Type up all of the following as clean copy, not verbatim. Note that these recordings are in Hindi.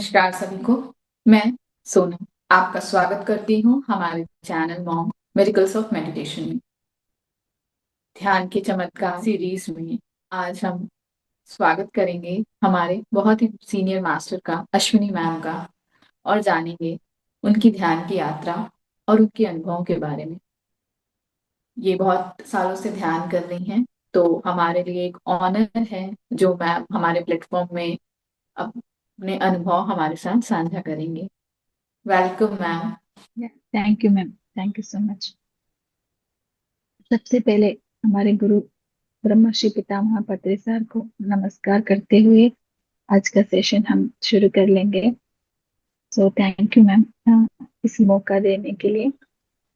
नमस्कार सभी को। मैं सोनम आपका स्वागत करती हूँ हमारे channel mom miracles of meditation में। ध्यान के चमत्कार सीरीज में आज हम स्वागत करेंगे हमारे बहुत ही सीनियर मास्टर का, अश्विनी मैम का, और जानेंगे उनकी ध्यान की यात्रा और उनके अनुभवों के बारे में। ये बहुत सालों से ध्यान कर रही हैं, तो हमारे लिए एक ऑनर है जो मैम हमारे प्लेटफॉर्म में अपने अनुभव हमारे साथ साझा करेंगे। Welcome ma'am. Thank you ma'am. Thank you so much. सबसे पहले हमारे गुरु ब्रह्मश्री पितामह पत्री सर को नमस्कार करते हुए आज का सेशन हम शुरू कर लेंगे। सो थैंक यू मैम इस मौका देने के लिए।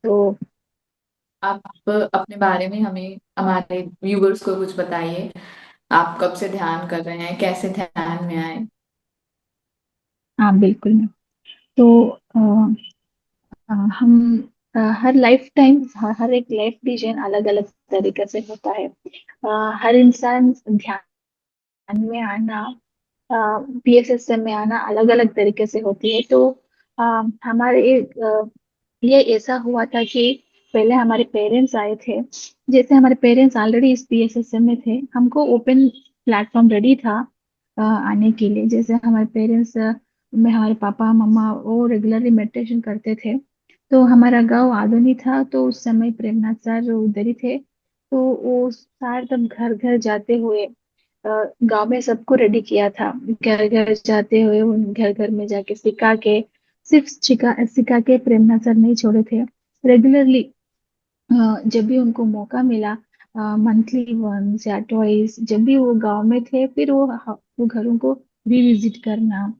तो आप अपने बारे में हमें, हमारे व्यूवर्स को कुछ बताइए। आप कब से ध्यान कर रहे हैं, कैसे ध्यान में आए? हाँ बिल्कुल मैम। तो हम हर लाइफ टाइम हर एक लाइफ डिसीजन अलग अलग तरीके से होता है। हर इंसान ध्यान में आना, पीएसएसएम में आना अलग अलग तरीके से होती है। तो हमारे ये ऐसा हुआ था कि पहले हमारे पेरेंट्स आए थे। जैसे हमारे पेरेंट्स ऑलरेडी इस पीएसएसएम में थे, हमको ओपन प्लेटफॉर्म रेडी था आने के लिए। जैसे हमारे पेरेंट्स में हमारे पापा मम्मा वो रेगुलरली मेडिटेशन करते थे। तो हमारा गांव आदोनी था, तो उस समय प्रेमनाथ सर उधर ही थे। तो वो सर तब घर घर जाते हुए गांव में सबको रेडी किया था। घर घर जाते हुए उन घर घर में जाके सिखा के, सिर्फ सिखा सिखा के प्रेमनाथ सर नहीं छोड़े थे। रेगुलरली जब भी उनको मौका मिला, मंथली वंस या ट्वाइस, जब भी वो गांव में थे, फिर वो घरों को रिविजिट करना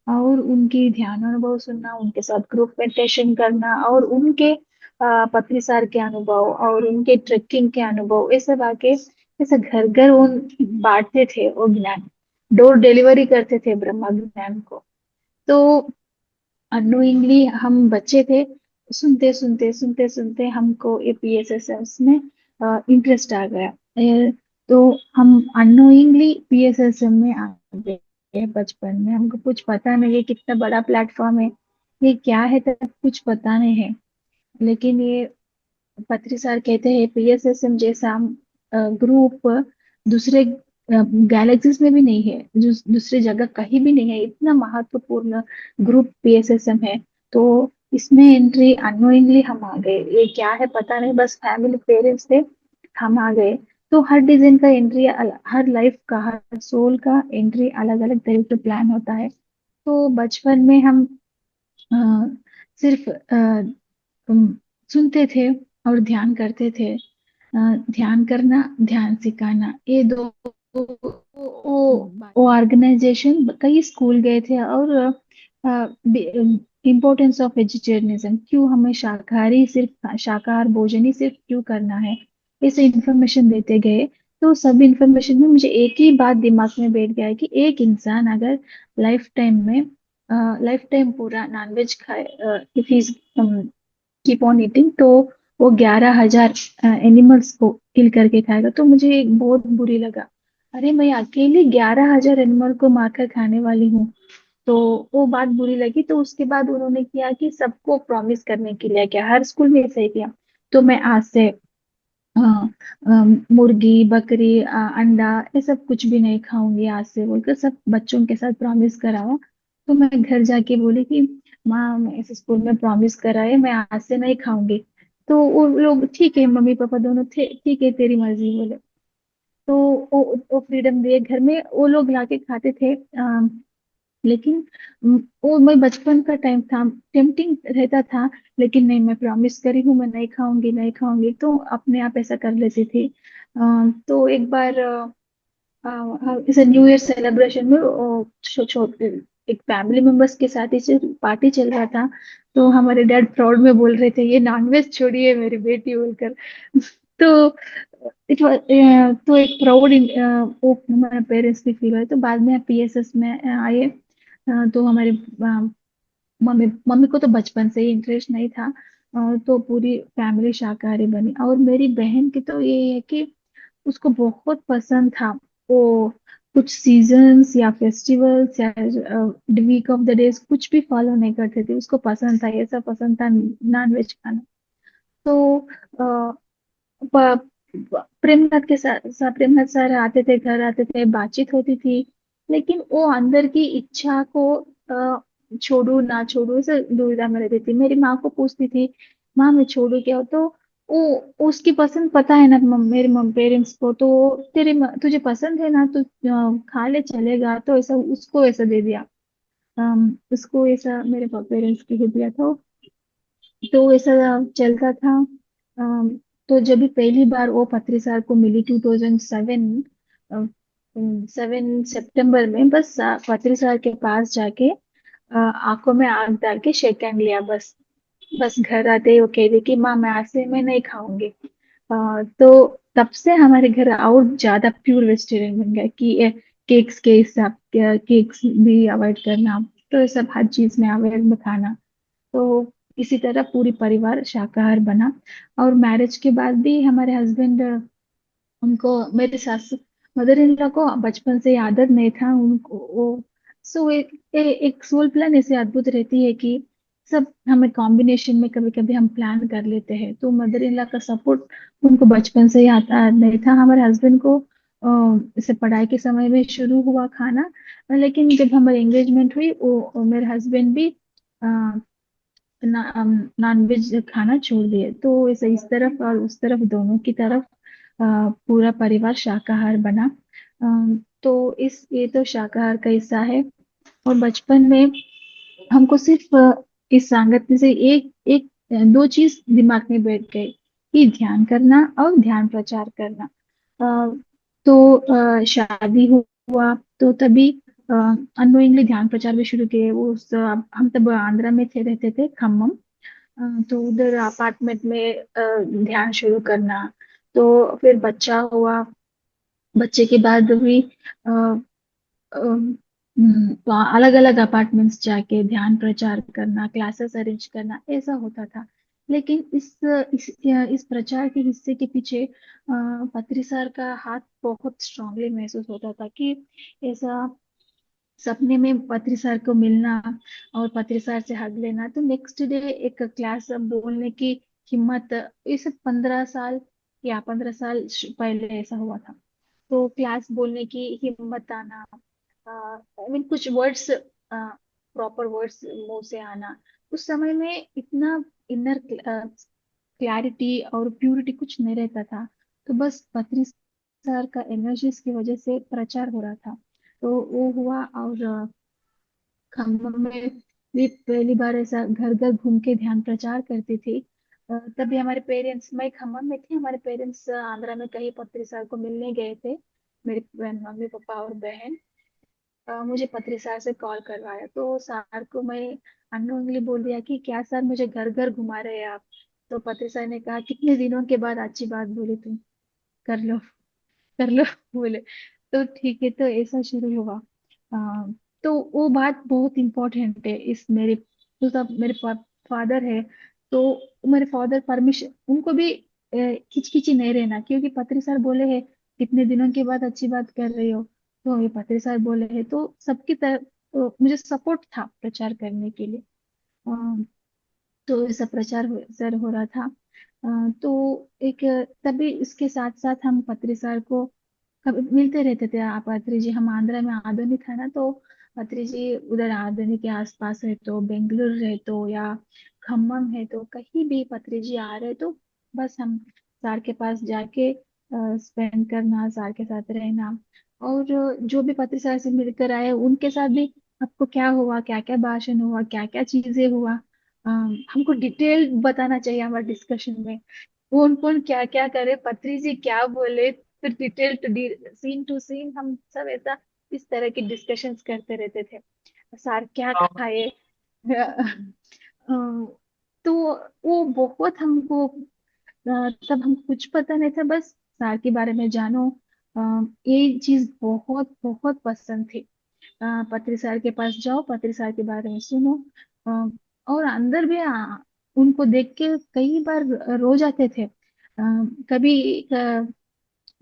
और उनकी ध्यान अनुभव सुनना, उनके साथ ग्रुप मेडिटेशन करना और उनके पत्रीसार के अनुभव और उनके ट्रेकिंग के अनुभव, ये सब आके ऐसे घर घर वो बांटते थे। वो ज्ञान डोर डिलीवरी करते थे ब्रह्म ज्ञान को। तो अनोइंगली हम बच्चे थे, सुनते सुनते सुनते सुनते हमको ये पीएसएसएम में इंटरेस्ट आ गया। तो हम अनोइंगली पीएसएसएम में आ गए। बचपन में हमको कुछ पता नहीं है कितना बड़ा प्लेटफॉर्म है, ये क्या है, तब कुछ पता नहीं है। लेकिन ये पत्री सर कहते हैं पीएसएसएम जैसा ग्रुप दूसरे गैलेक्सीज में भी नहीं है, जो दूसरी जगह कहीं भी नहीं है। इतना महत्वपूर्ण ग्रुप पीएसएसएम है। तो इसमें एंट्री अनोइंगली हम आ गए। ये क्या है पता नहीं, बस फैमिली पेरेंट्स थे, हम आ गए। तो हर डिजाइन का एंट्री, हर लाइफ का, हर सोल का एंट्री अलग अलग तरीके से प्लान होता है। तो बचपन में हम अ, सिर्फ सुनते थे और ध्यान करते थे। ध्यान करना, ध्यान सिखाना, ये दो वो ऑर्गेनाइजेशन कई स्कूल गए थे। और इम्पोर्टेंस ऑफ वेजिटेरियनिज्म, क्यों हमें शाकाहारी, सिर्फ शाकाहार भोजन ही सिर्फ क्यों करना है, ऐसे इंफॉर्मेशन देते गए। तो सब इंफॉर्मेशन में मुझे एक ही बात दिमाग में बैठ गया है कि एक इंसान अगर लाइफ टाइम में लाइफ टाइम पूरा नॉनवेज खाए, if he keep on eating, तो वो 11,000 एनिमल्स को किल करके खाएगा। तो मुझे एक बहुत बुरी लगा, अरे मैं अकेली 11,000 एनिमल को मारकर खाने वाली हूँ। तो वो बात बुरी लगी। तो उसके बाद उन्होंने किया कि सबको प्रॉमिस करने के लिए, क्या हर स्कूल में ऐसा ही किया। तो मैं आज से मुर्गी बकरी अंडा ये सब कुछ भी नहीं खाऊंगी आज से, बोलकर सब बच्चों के साथ प्रॉमिस करावा। तो मैं घर जाके बोली कि माँ, मैं इस स्कूल में प्रॉमिस करा है, मैं आज से नहीं खाऊंगी। तो वो लोग ठीक है, मम्मी पापा दोनों थे, ठीक है तेरी मर्जी बोले। तो वो फ्रीडम दिए, घर में वो लोग लाके खाते थे। लेकिन वो मैं बचपन का टाइम था, टेम्पटिंग रहता था। लेकिन नहीं, मैं प्रॉमिस करी हूँ, मैं नहीं खाऊंगी नहीं खाऊंगी, तो अपने आप ऐसा कर लेती थी। तो एक बार इसे न्यू ईयर सेलिब्रेशन में एक फैमिली मेंबर्स के साथ इसे पार्टी चल रहा था। तो हमारे डैड प्राउड में बोल रहे थे, ये नॉनवेज छोड़िए मेरी बेटी बोलकर। तो इट तो एक प्राउड वो हमारे पेरेंट्स भी फील हुए। तो बाद में पीएसएस में आए। तो हमारे मम्मी मम्मी को तो बचपन से ही इंटरेस्ट नहीं था। तो पूरी फैमिली शाकाहारी बनी। और मेरी बहन की तो ये है कि उसको बहुत पसंद था वो कुछ सीजन्स या फेस्टिवल्स या वीक ऑफ द डेज कुछ भी फॉलो नहीं करते थे। उसको पसंद था, ये सब पसंद था, नॉन वेज खाना। तो अ, प्रेमनाथ के प्रेमनाथ सर आते थे, घर आते थे, बातचीत होती थी। लेकिन वो अंदर की इच्छा को छोड़ू ना छोड़ू ऐसे दुविधा में रहती थी। मेरी माँ को पूछती थी, माँ मैं छोड़ू क्या? तो वो उसकी पसंद पता है ना मेरे मम पेरेंट्स को, तो तुझे पसंद है ना तो खा ले चलेगा, तो ऐसा उसको ऐसा दे दिया। उसको ऐसा मेरे पेरेंट्स के दिया। तो ऐसा चलता था। अम, तो जब भी पहली बार वो पत्री सर को मिली 2007, 7 सितंबर में, बस पत्री सर के पास जाके आंखों में आंख डाल के शेक हैंड लिया बस। बस घर आते ही वो कह दी कि माँ मैं आज से मैं नहीं खाऊंगी। तो तब से हमारे घर और ज्यादा प्योर वेजिटेरियन बन गया कि केक्स के हिसाब केक्स भी अवॉइड करना, तो ये सब हर चीज में अवॉइड में खाना। तो इसी तरह पूरी परिवार शाकाहार बना। और मैरिज के बाद भी हमारे हस्बैंड, उनको मेरे सास मदर इन लॉ को बचपन से ही आदत नहीं था उनको वो। सो एक सोल प्लान ऐसे अद्भुत रहती है कि सब हमें कॉम्बिनेशन में कभी कभी हम प्लान कर लेते हैं। तो मदर इन लॉ का सपोर्ट उनको बचपन से ही आता नहीं था। हमारे हस्बैंड को इसे पढ़ाई के समय में शुरू हुआ खाना, लेकिन जब हमारी एंगेजमेंट हुई वो मेरे हस्बैंड भी नॉन वेज खाना छोड़ दिए। तो इसे इस तरफ और उस तरफ दोनों की तरफ पूरा परिवार शाकाहार बना। तो इस ये तो शाकाहार का हिस्सा है। और बचपन में हमको सिर्फ इस सांगत में से एक एक दो चीज दिमाग में बैठ गई कि ध्यान करना और ध्यान प्रचार करना। अ, तो शादी हुआ तो तभी अनोइंगली ध्यान प्रचार भी शुरू किए। हम तब आंध्रा में थे, रहते थे खम्मम। तो उधर अपार्टमेंट में ध्यान शुरू करना। तो फिर बच्चा हुआ, बच्चे के बाद भी तो अलग अलग अपार्टमेंट्स जाके ध्यान प्रचार करना, क्लासेस अरेंज करना, ऐसा होता था। लेकिन इस प्रचार के हिस्से के पीछे पत्री सर का हाथ बहुत स्ट्रांगली महसूस होता था कि ऐसा सपने में पत्री सर को मिलना और पत्री सर से हग लेना, तो नेक्स्ट डे एक क्लास बोलने की हिम्मत। इसे 15 साल या 15 साल पहले ऐसा हुआ था। तो क्लास बोलने की हिम्मत आना, आई मीन कुछ वर्ड्स, प्रॉपर वर्ड्स मुंह से आना, उस समय में इतना इनर क्लैरिटी और प्यूरिटी कुछ नहीं रहता था। तो बस पत्री सर का एनर्जीज की वजह से प्रचार हो रहा था। तो वो हुआ। और खम्मम में भी पहली बार ऐसा घर घर घूम के ध्यान प्रचार करती थी। तभी हमारे पेरेंट्स, मैं खम्मम में थी, हमारे पेरेंट्स आंध्रा में कहीं पत्री सर को मिलने गए थे। मेरे मम्मी पापा और बहन। मुझे पत्री सर से कॉल करवाया, तो सर को मैं अननोइंगली बोल दिया कि क्या सर मुझे घर घर घुमा रहे हैं आप? तो पत्री सर ने कहा कितने दिनों के बाद अच्छी बात बोली तुम, कर लो, कर लो। बोले तो ठीक है। तो ऐसा शुरू हुआ। आ, तो वो बात बहुत इंपॉर्टेंट है। इस मेरे तो सब मेरे फादर है, तो मेरे फादर परमिशन उनको भी खिचखिची नहीं रहना, क्योंकि पत्री सर बोले हैं कितने दिनों के बाद अच्छी बात कर रही हो, तो ये पत्री सर बोले हैं तो सबकी तरफ मुझे सपोर्ट था प्रचार करने के लिए। तो ऐसा प्रचार सर हो रहा था। तो एक तभी इसके साथ साथ हम पत्री सर को कभी मिलते रहते थे। आप पत्री जी, हम आंध्रा में आदोनी था ना, तो पत्री जी उधर आदोनी के आसपास है तो बेंगलुरु है तो या खम्मम है तो कहीं भी पत्री जी आ रहे तो बस हम सर के पास जाके स्पेंड करना, सर के साथ रहना। और जो भी पत्री सर से मिलकर आए उनके साथ भी आपको क्या हुआ, क्या क्या भाषण हुआ, क्या क्या चीजें हुआ, हमको डिटेल बताना चाहिए हमारे डिस्कशन में। कौन कौन क्या क्या करे, पत्री जी क्या बोले, फिर detail to scene to scene हम सब ऐसा इस तरह की डिस्कशंस करते रहते थे। सर क्या खाए। तो वो बहुत हमको तब हम कुछ पता नहीं था, बस सर के बारे में जानो। अ, ये चीज बहुत बहुत पसंद थी। पत्री सर के पास जाओ, पत्री सर के बारे में सुनो। अ, और अंदर भी उनको देख के कई बार रो जाते थे। कभी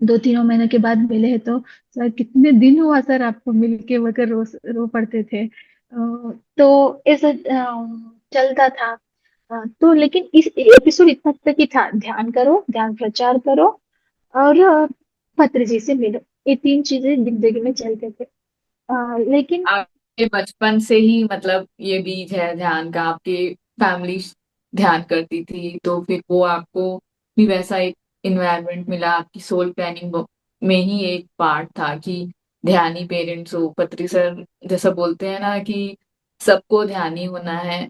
2-3 महीने के बाद मिले हैं तो सर कितने दिन हुआ सर आपको मिलके, वगैरह रो रो पड़ते थे। तो ऐसा चलता था। तो लेकिन इस एपिसोड इतना तक ही था, ध्यान करो, ध्यान प्रचार करो, और पत्र जी से मिलो। ये तीन चीजें जिंदगी में चलते थे। लेकिन आपके बचपन से ही मतलब ये बीज है ध्यान का, आपकी फैमिली ध्यान करती थी तो फिर वो आपको भी वैसा एक इन्वायरमेंट मिला, आपकी सोल प्लानिंग में ही एक पार्ट था कि ध्यानी पेरेंट्स हो। पत्री सर जैसा बोलते हैं ना कि सबको ध्यानी होना है।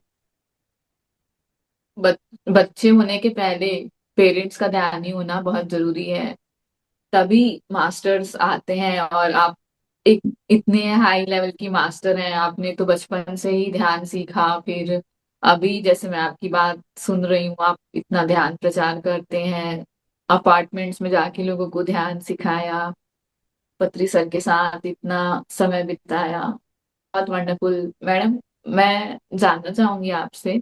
बच्चे होने के पहले पेरेंट्स का ध्यानी होना बहुत जरूरी है, तभी मास्टर्स आते हैं। और आप एक इतने हाई लेवल की मास्टर हैं, आपने तो बचपन से ही ध्यान सीखा, फिर अभी जैसे मैं आपकी बात सुन रही हूँ आप इतना ध्यान प्रचार करते हैं, अपार्टमेंट्स में जाके लोगों को ध्यान सिखाया, पत्री सर के साथ इतना समय बिताया। बहुत वंडरफुल मैडम। मैं जानना चाहूंगी आपसे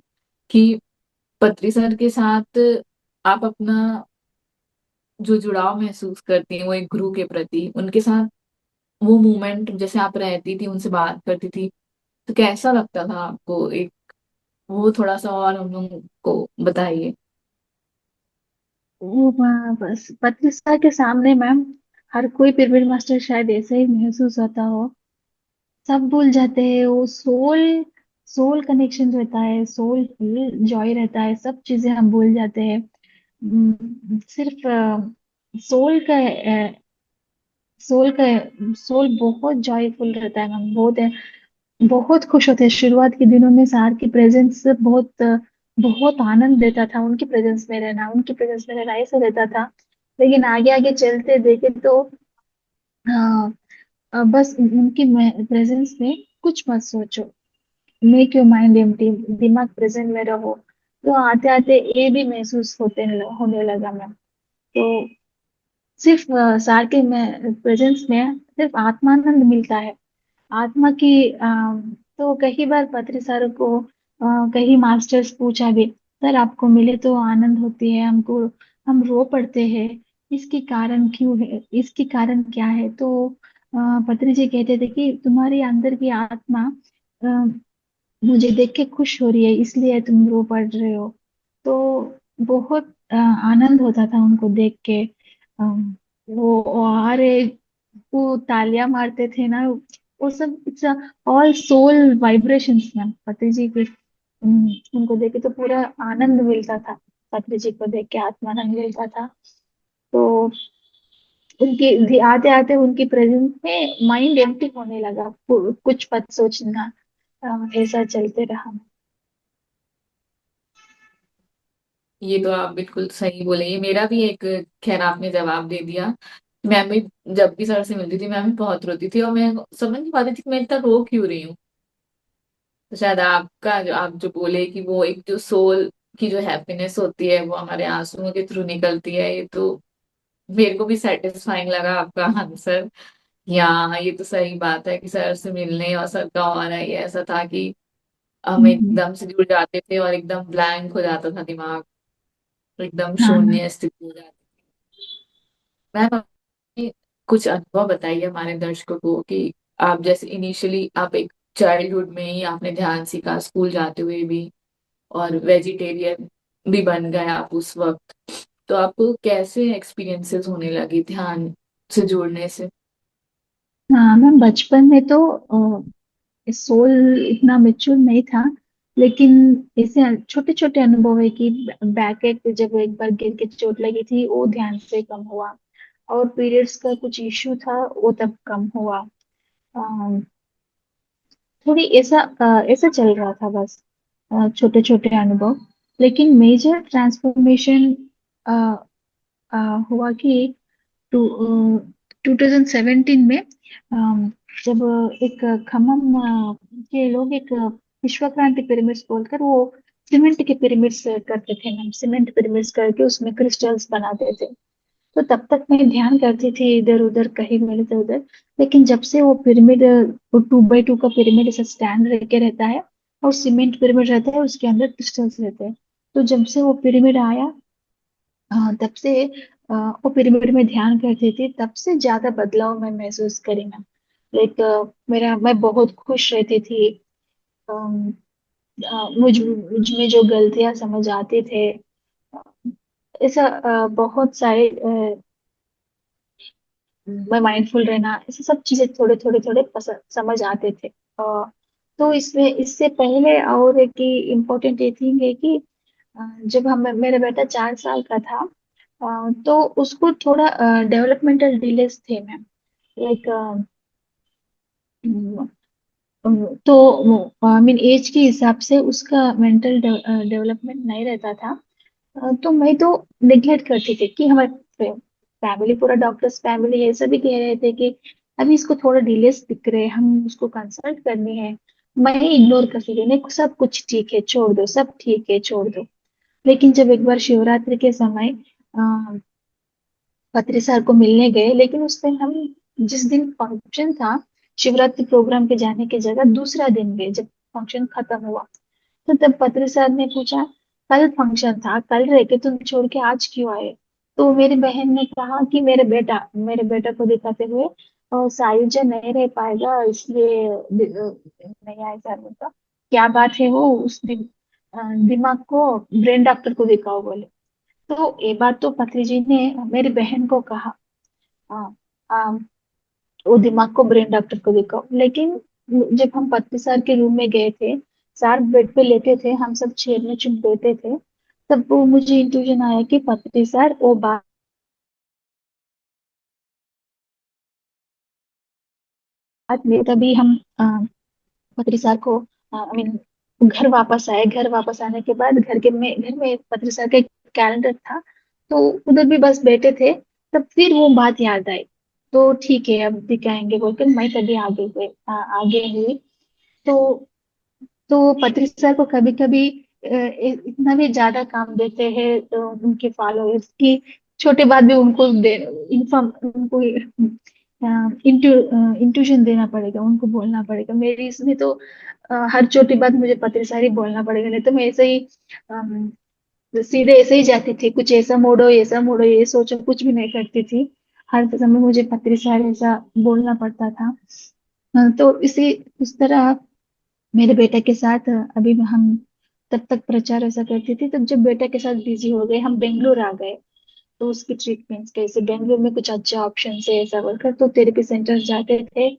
कि पत्री सर के साथ आप अपना जो जुड़ाव महसूस करती हैं वो एक गुरु के प्रति, उनके साथ वो मोमेंट जैसे आप रहती थी उनसे बात करती थी तो कैसा लगता था आपको, एक वो थोड़ा सा और हम लोग को बताइए। वो बस पत्रिका के सामने मैम, हर कोई पिरामिड मास्टर शायद ऐसे ही महसूस होता हो। सब भूल जाते हैं, वो सोल सोल कनेक्शन रहता है, सोल जॉय रहता है, सब चीजें हम भूल जाते हैं। सिर्फ सोल का सोल का सोल बहुत जॉयफुल रहता है मैम, बहुत खुश होते हैं। शुरुआत के दिनों में सर की प्रेजेंस बहुत आनंद देता था, उनकी प्रेजेंस में रहना, उनकी प्रेजेंस में रहना ऐसा रहता था। लेकिन आगे आगे चलते देखे तो बस उनकी प्रेजेंस में कुछ मत सोचो, मेक योर माइंड एम्प्टी, दिमाग प्रेजेंट में रहो। तो आते आते ये भी महसूस होने लगा मैम। तो सिर्फ सार के में प्रेजेंस में सिर्फ आत्मानंद मिलता है, आत्मा की। तो कई बार पत्री सर को कई मास्टर्स पूछा भी, सर आपको मिले तो आनंद होती है हमको, हम रो पड़ते हैं, इसकी कारण क्यों है, इसकी कारण क्या है? तो पत्री जी कहते थे कि तुम्हारी अंदर की आत्मा मुझे देख के खुश हो रही है, इसलिए तुम रो पड़ रहे हो। तो बहुत आनंद होता था उनको देख के। वो और वो तालियां मारते थे ना, वो सब it's all soul vibrations ma'am. पति जी के उनको देख के तो पूरा आनंद मिलता था, पति जी को देख के आत्मानंद मिलता था। तो उनकी आते आते उनकी प्रेजेंस में माइंड एम्प्टी होने लगा, कुछ मत सोचना, ऐसा चलते रहा। ये तो आप बिल्कुल सही बोले, ये मेरा भी एक, खैर आपने जवाब दे दिया। मैं भी जब भी सर से मिलती थी मैं भी बहुत रोती थी और मैं समझ नहीं पाती थी कि मैं इतना रो क्यों रही हूँ। तो शायद आपका जो आप जो बोले कि वो एक जो सोल की जो हैप्पीनेस होती है वो हमारे आंसुओं के थ्रू निकलती है, ये तो मेरे को भी सेटिस्फाइंग लगा आपका आंसर। हाँ ये तो सही बात है कि सर से मिलने और सर का और ये ऐसा था कि हम हम्म। एकदम से जुड़ जाते थे और एकदम ब्लैंक हो जाता था दिमाग, एकदम हाँ मैम। शून्य स्थिति हो जाती। मैम अपने कुछ अनुभव बताइए हमारे दर्शकों को कि आप जैसे इनिशियली आप एक चाइल्डहुड में ही आपने ध्यान सीखा स्कूल जाते हुए भी, और वेजिटेरियन भी बन गए आप उस वक्त, तो आपको कैसे एक्सपीरियंसेस होने लगे ध्यान से जुड़ने से। हाँ मैम, बचपन में तो सोल इतना मेच्योर नहीं था, लेकिन ऐसे छोटे छोटे अनुभव है कि बैक एक जब एक बार गिर के चोट लगी थी, वो ध्यान से कम हुआ। और पीरियड्स का कुछ इश्यू था, वो तब कम हुआ। अम, थोड़ी ऐसा चल रहा था बस, छोटे छोटे अनुभव। लेकिन मेजर ट्रांसफॉर्मेशन हुआ कि टू 2017 में, जब एक खम्मम के लोग एक विश्व क्रांति पिरामिड्स बोलकर वो सीमेंट के पिरामिड्स करते थे मैम, सीमेंट पिरामिड्स करके उसमें क्रिस्टल्स बनाते थे। तो तब तक मैं ध्यान करती थी इधर उधर, कहीं मिले तो उधर। लेकिन जब से वो पिरामिड, वो 2x2 का पिरामिड ऐसा स्टैंड रह के रहता है, और सीमेंट पिरामिड रहता है, उसके अंदर क्रिस्टल्स रहते हैं। तो जब से वो पिरामिड आया, तब से वो पिरामिड में ध्यान करती थी, तब से ज्यादा बदलाव मैं महसूस करी ना। लाइक मेरा मैं बहुत खुश रहती थी। अम, मुझ में जो गलतियां समझ आते थे, ऐसा बहुत सारे मैं माइंडफुल रहना, ऐसे सब चीजें थोड़े थोड़े थोड़े समझ आते थे। तो इसमें इससे पहले और एक इम्पोर्टेंट ये थिंग है कि जब हम मेरा बेटा 4 साल का था, तो उसको थोड़ा डेवलपमेंटल डिलेस थे मैम। लाइक तो आई मीन एज के हिसाब से उसका मेंटल डेवलपमेंट नहीं रहता था। तो मैं तो निग्लेक्ट करती थी कि हमारे फैमिली, पूरा डॉक्टर्स फैमिली ये सभी कह रहे थे कि अभी इसको थोड़ा डिलेस दिख रहे हैं, हम उसको कंसल्ट करनी है। मैं इग्नोर करती थी, नहीं सब कुछ ठीक है छोड़ दो, सब ठीक है छोड़ दो। लेकिन जब एक बार शिवरात्रि के समय पत्री सर को मिलने गए, लेकिन उस दिन हम, जिस दिन फंक्शन था, शिवरात्रि प्रोग्राम के जाने की जगह दूसरा दिन गए जब फंक्शन खत्म हुआ। तो तब पत्री सर ने पूछा, कल फंक्शन था, कल रह के तुम छोड़ के आज क्यों आए? तो मेरी बहन ने कहा कि मेरे बेटा को दिखाते हुए, और सायुज्य नहीं रह पाएगा इसलिए नहीं आए सर ने कहा। क्या बात है वो उस दिन, दिमाग को ब्रेन डॉक्टर को दिखाओ बोले। तो ये बात तो पत्री जी ने मेरी बहन को कहा। हाँ, हाँ, वो दिमाग को ब्रेन डॉक्टर को दिखाओ। लेकिन जब हम पत्री सर के रूम में गए थे, सर बेड पे लेटे थे, हम सब चेयर में चुप बैठे थे, तब वो मुझे इंट्यूजन आया कि पत्री सर वो बात में। तभी हम पत्री सर को आई मीन घर वापस आए। घर वापस आने के बाद घर में पत्री सर का एक कैलेंडर था, तो उधर भी बस बैठे थे। तब फिर वो बात याद आई, तो ठीक है अब दिखाएंगे बोलकर मैं तभी आगे हुई। तो पत्री सर को कभी कभी इतना भी ज्यादा काम देते हैं तो उनके फॉलोअर्स की, छोटे बात भी उनको दे, इन्फॉर्म उनको इंट्यूशन देना पड़ेगा, उनको बोलना पड़ेगा। मेरी इसमें तो हर छोटी बात मुझे पत्री सर ही बोलना पड़ेगा, नहीं तो मैं ऐसे ही अम, सीधे ऐसे ही जाती थी, कुछ ऐसा मोड़ो ये सोचो, कुछ भी नहीं करती थी। हर समय मुझे पत्री सर ऐसा बोलना पड़ता था। तो इसी इस तरह मेरे बेटे के साथ अभी हम तब तक प्रचार ऐसा करती थी। तब जब बेटा के साथ बिजी हो गए, हम बेंगलोर आ गए, तो उसकी ट्रीटमेंट्स कैसे, बेंगलोर में कुछ अच्छा ऑप्शन है ऐसा बोलकर तो थेरेपी सेंटर जाते थे।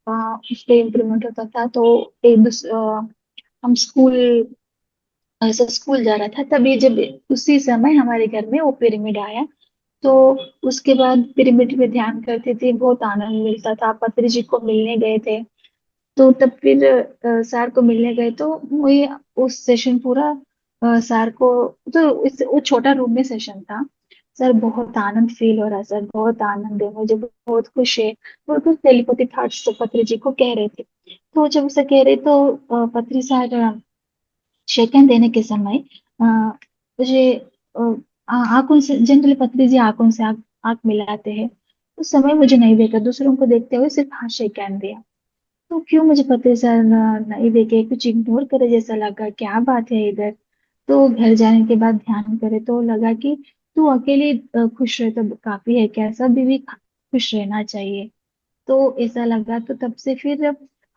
उस पे इम्प्रूवमेंट होता था। तो हम ऐसा स्कूल जा रहा था, तभी जब उसी समय हमारे घर में वो पिरामिड आया। तो उसके बाद पिरामिड में ध्यान करते थे, बहुत आनंद मिलता था। पत्री जी को मिलने गए थे, तो तब फिर सर को मिलने गए तो वही उस सेशन पूरा सर को, तो वो छोटा रूम में सेशन था। सर बहुत आनंद फील हो रहा है, सर बहुत आनंद है, मुझे बहुत खुश है। वो कुछ टेलीपैथी थॉट्स तो पत्री जी को कह रहे थे। तो जब उसे कह रहे तो पत्री सर शेकन देने के समय मुझे आंखों से जनरली पत्री जी आंखों से आंख मिलाते हैं। उस समय मुझे नहीं देखा, दूसरों को देखते हुए सिर्फ हाँ शेकन दिया। तो क्यों मुझे पता सर नहीं देखे, कुछ इग्नोर करे जैसा लगा, क्या बात है इधर। तो घर जाने के बाद ध्यान करे तो लगा कि तू अकेली खुश रहे तो काफी है क्या, सब भी खुश रहना चाहिए। तो ऐसा लगा, तो तब से फिर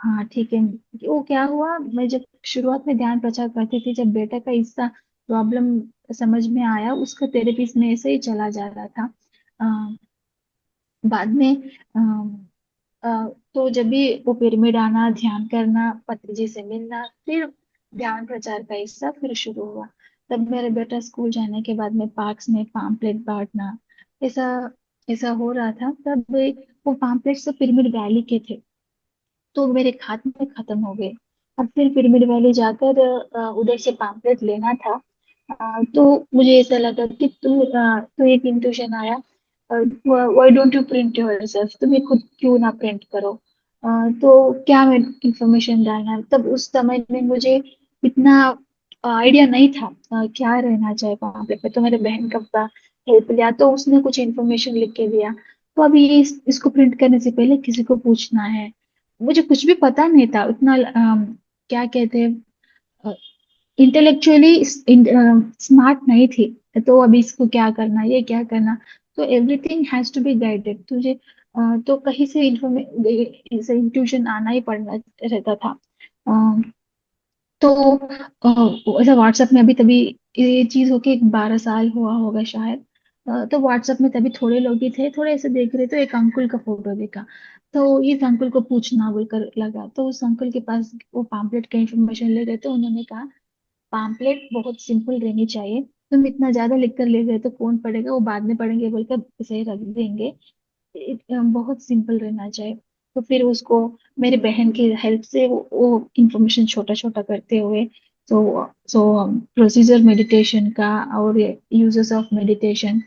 हाँ ठीक है। वो क्या हुआ, मैं जब शुरुआत में ध्यान प्रचार करती थी, जब बेटा का हिस्सा प्रॉब्लम समझ में आया, उसका थेरेपी में ऐसे ही चला जा रहा था। बाद में तो जब भी वो पिरामिड आना, ध्यान करना, पत्री जी से मिलना, फिर ध्यान प्रचार का हिस्सा फिर शुरू हुआ। तब मेरे बेटा स्कूल जाने के बाद में पार्क्स में पाम्पलेट बांटना, ऐसा ऐसा हो रहा था। तब वो पाम्पलेट सब पिरामिड वैली के थे, तो मेरे खाते में खत्म हो गए। अब फिर पिरामिड वैली जाकर उधर से पैम्पलेट लेना था। तो मुझे ऐसा लगा कि तो एक इंट्यूशन आया, why don't you print yourself, तुम ये खुद क्यों ना प्रिंट करो। तो क्या मैं इंफॉर्मेशन डालना है, तब उस समय में मुझे इतना आइडिया नहीं था क्या रहना चाहिए पैम्पलेट पे। तो मेरे बहन का हेल्प लिया, तो उसने कुछ इन्फॉर्मेशन लिख के दिया। तो अभी ये इसको प्रिंट करने से पहले किसी को पूछना है। मुझे कुछ भी पता नहीं था उतना क्या कहते हैं इंटेलेक्चुअली स्मार्ट नहीं थी। तो अभी इसको क्या करना, ये क्या करना। तो everything has to be guided तुझे। तो कहीं से इंफॉर्मेशन ट्यूशन आना ही पड़ना रहता था। अ, तो ऐसा व्हाट्सएप में अभी तभी ये चीज होके 12 साल हुआ होगा शायद। तो व्हाट्सएप में तभी थोड़े लोग ही थे, थोड़े ऐसे देख रहे तो एक अंकुल का फोटो देखा। तो इस अंकुल को पूछना बोलकर लगा, तो उस अंकुल के पास वो पैम्पलेट का इंफॉर्मेशन ले रहे थे। उन्होंने कहा पैम्पलेट बहुत सिंपल रहनी चाहिए, तुम इतना ज्यादा लिख कर ले गए तो कौन पढ़ेगा, वो बाद में पढ़ेंगे बोलकर ऐसे ही रख देंगे। बहुत सिंपल रहना चाहिए। तो फिर उसको मेरे बहन की हेल्प से वो इंफॉर्मेशन छोटा छोटा करते हुए, सो सो प्रोसीजर मेडिटेशन का और uses of meditation,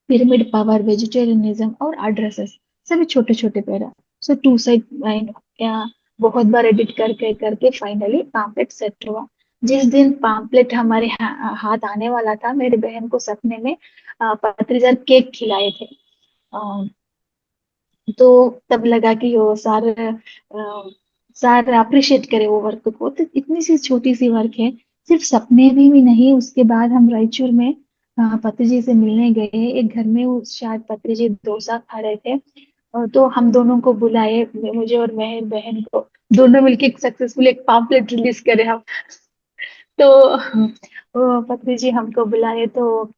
pyramid power, vegetarianism और एड्रेसेस, सभी छोटे छोटे para. So to sideline या बहुत बार एडिट करके करके फाइनली पैम्पलेट सेट हुआ। जिस दिन पैम्पलेट हमारे हाथ आने वाला था, मेरे बहन को सपने में पत्रीदार केक खिलाए थे। तो तब लगा कि वो सार अप्रिशिएट करे वो वर्क को। तो इतनी सी छोटी सी वर्क है, सिर्फ सपने भी नहीं। उसके बाद हम रायचूर में पति जी से मिलने गए। एक घर में वो शायद पति जी डोसा खा रहे थे, और तो हम दोनों को बुलाए, मुझे और मेहर बहन को, दोनों मिलके सक्सेसफुल एक पाम्पलेट रिलीज करे हम। तो वो पति जी हमको बुलाए, तो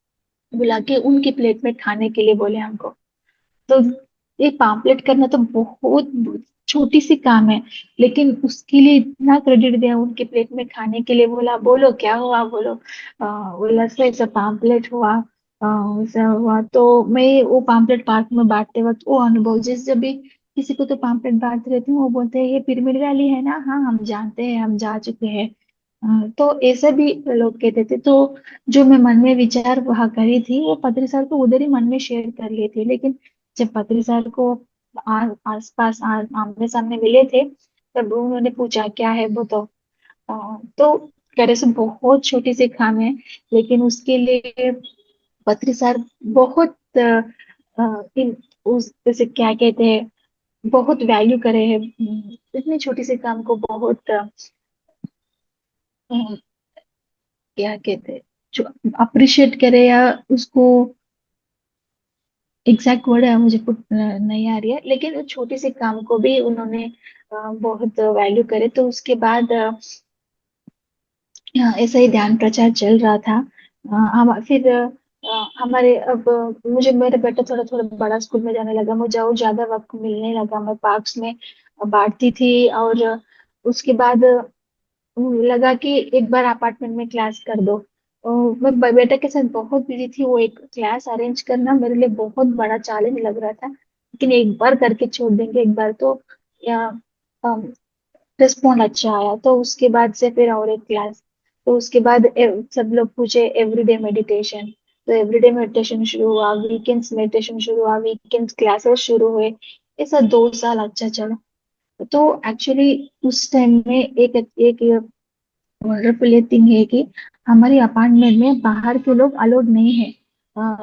बुला के उनकी प्लेट में खाने के लिए बोले हमको। तो ये पाम्पलेट करना तो बहुत छोटी सी काम है, लेकिन उसके लिए इतना क्रेडिट दिया, उनके प्लेट में खाने के लिए बोला। बोलो क्या हुआ, बोलो। बोला सर ऐसा पाम्पलेट हुआ, वैसा हुआ। तो मैं वो पाम्पलेट पार्क में बांटते वक्त वो अनुभव, जैसे जब भी किसी को तो पाम्पलेट बांटते रहती हूँ, वो बोलते हैं ये पिरामिड वैली है ना, हाँ हम जानते हैं, हम जा चुके हैं। तो ऐसे भी लोग कहते थे। तो जो मैं मन में विचार वहां करी थी, वो पत्री सर को उधर ही मन में शेयर कर लिए थे। लेकिन जब पत्री सर को आस पास आमने सामने मिले थे, तब उन्होंने पूछा क्या है वो। तो करे से बहुत छोटी सी काम है, लेकिन उसके लिए पत्री सर बहुत उस जैसे क्या कहते हैं, बहुत वैल्यू करे हैं। इतनी छोटी सी काम को बहुत क्या कहते हैं, जो अप्रिशिएट करे, या उसको एग्जैक्ट वर्ड है मुझे पुट नहीं आ रही है, लेकिन उस छोटी सी काम को भी उन्होंने बहुत वैल्यू करे। तो उसके बाद ऐसा ही ध्यान प्रचार चल रहा था। हम फिर हमारे अब मुझे मेरा बेटा थोड़ा थोड़ा बड़ा स्कूल में जाने लगा, मुझे और ज्यादा वक्त मिलने लगा। मैं पार्क्स में बांटती थी। और उसके बाद लगा कि एक बार अपार्टमेंट में क्लास कर दो। मैं बेटा के साथ बहुत बिजी थी, वो एक क्लास अरेंज करना मेरे लिए बहुत बड़ा चैलेंज लग रहा था। लेकिन एक बार करके छोड़ देंगे, एक बार तो या रिस्पॉन्ड अच्छा आया, तो उसके बाद से फिर और एक क्लास। तो उसके बाद सब लोग पूछे एवरीडे मेडिटेशन। तो एवरीडे मेडिटेशन शुरू हुआ, वीकेंड्स मेडिटेशन शुरू हुआ, वीकेंड्स क्लासेस शुरू हुए। ऐसा 2 साल अच्छा चला। तो एक्चुअली उस टाइम में एक वंडरफुल थिंग है कि हमारे अपार्टमेंट में बाहर के लोग अलाउड नहीं है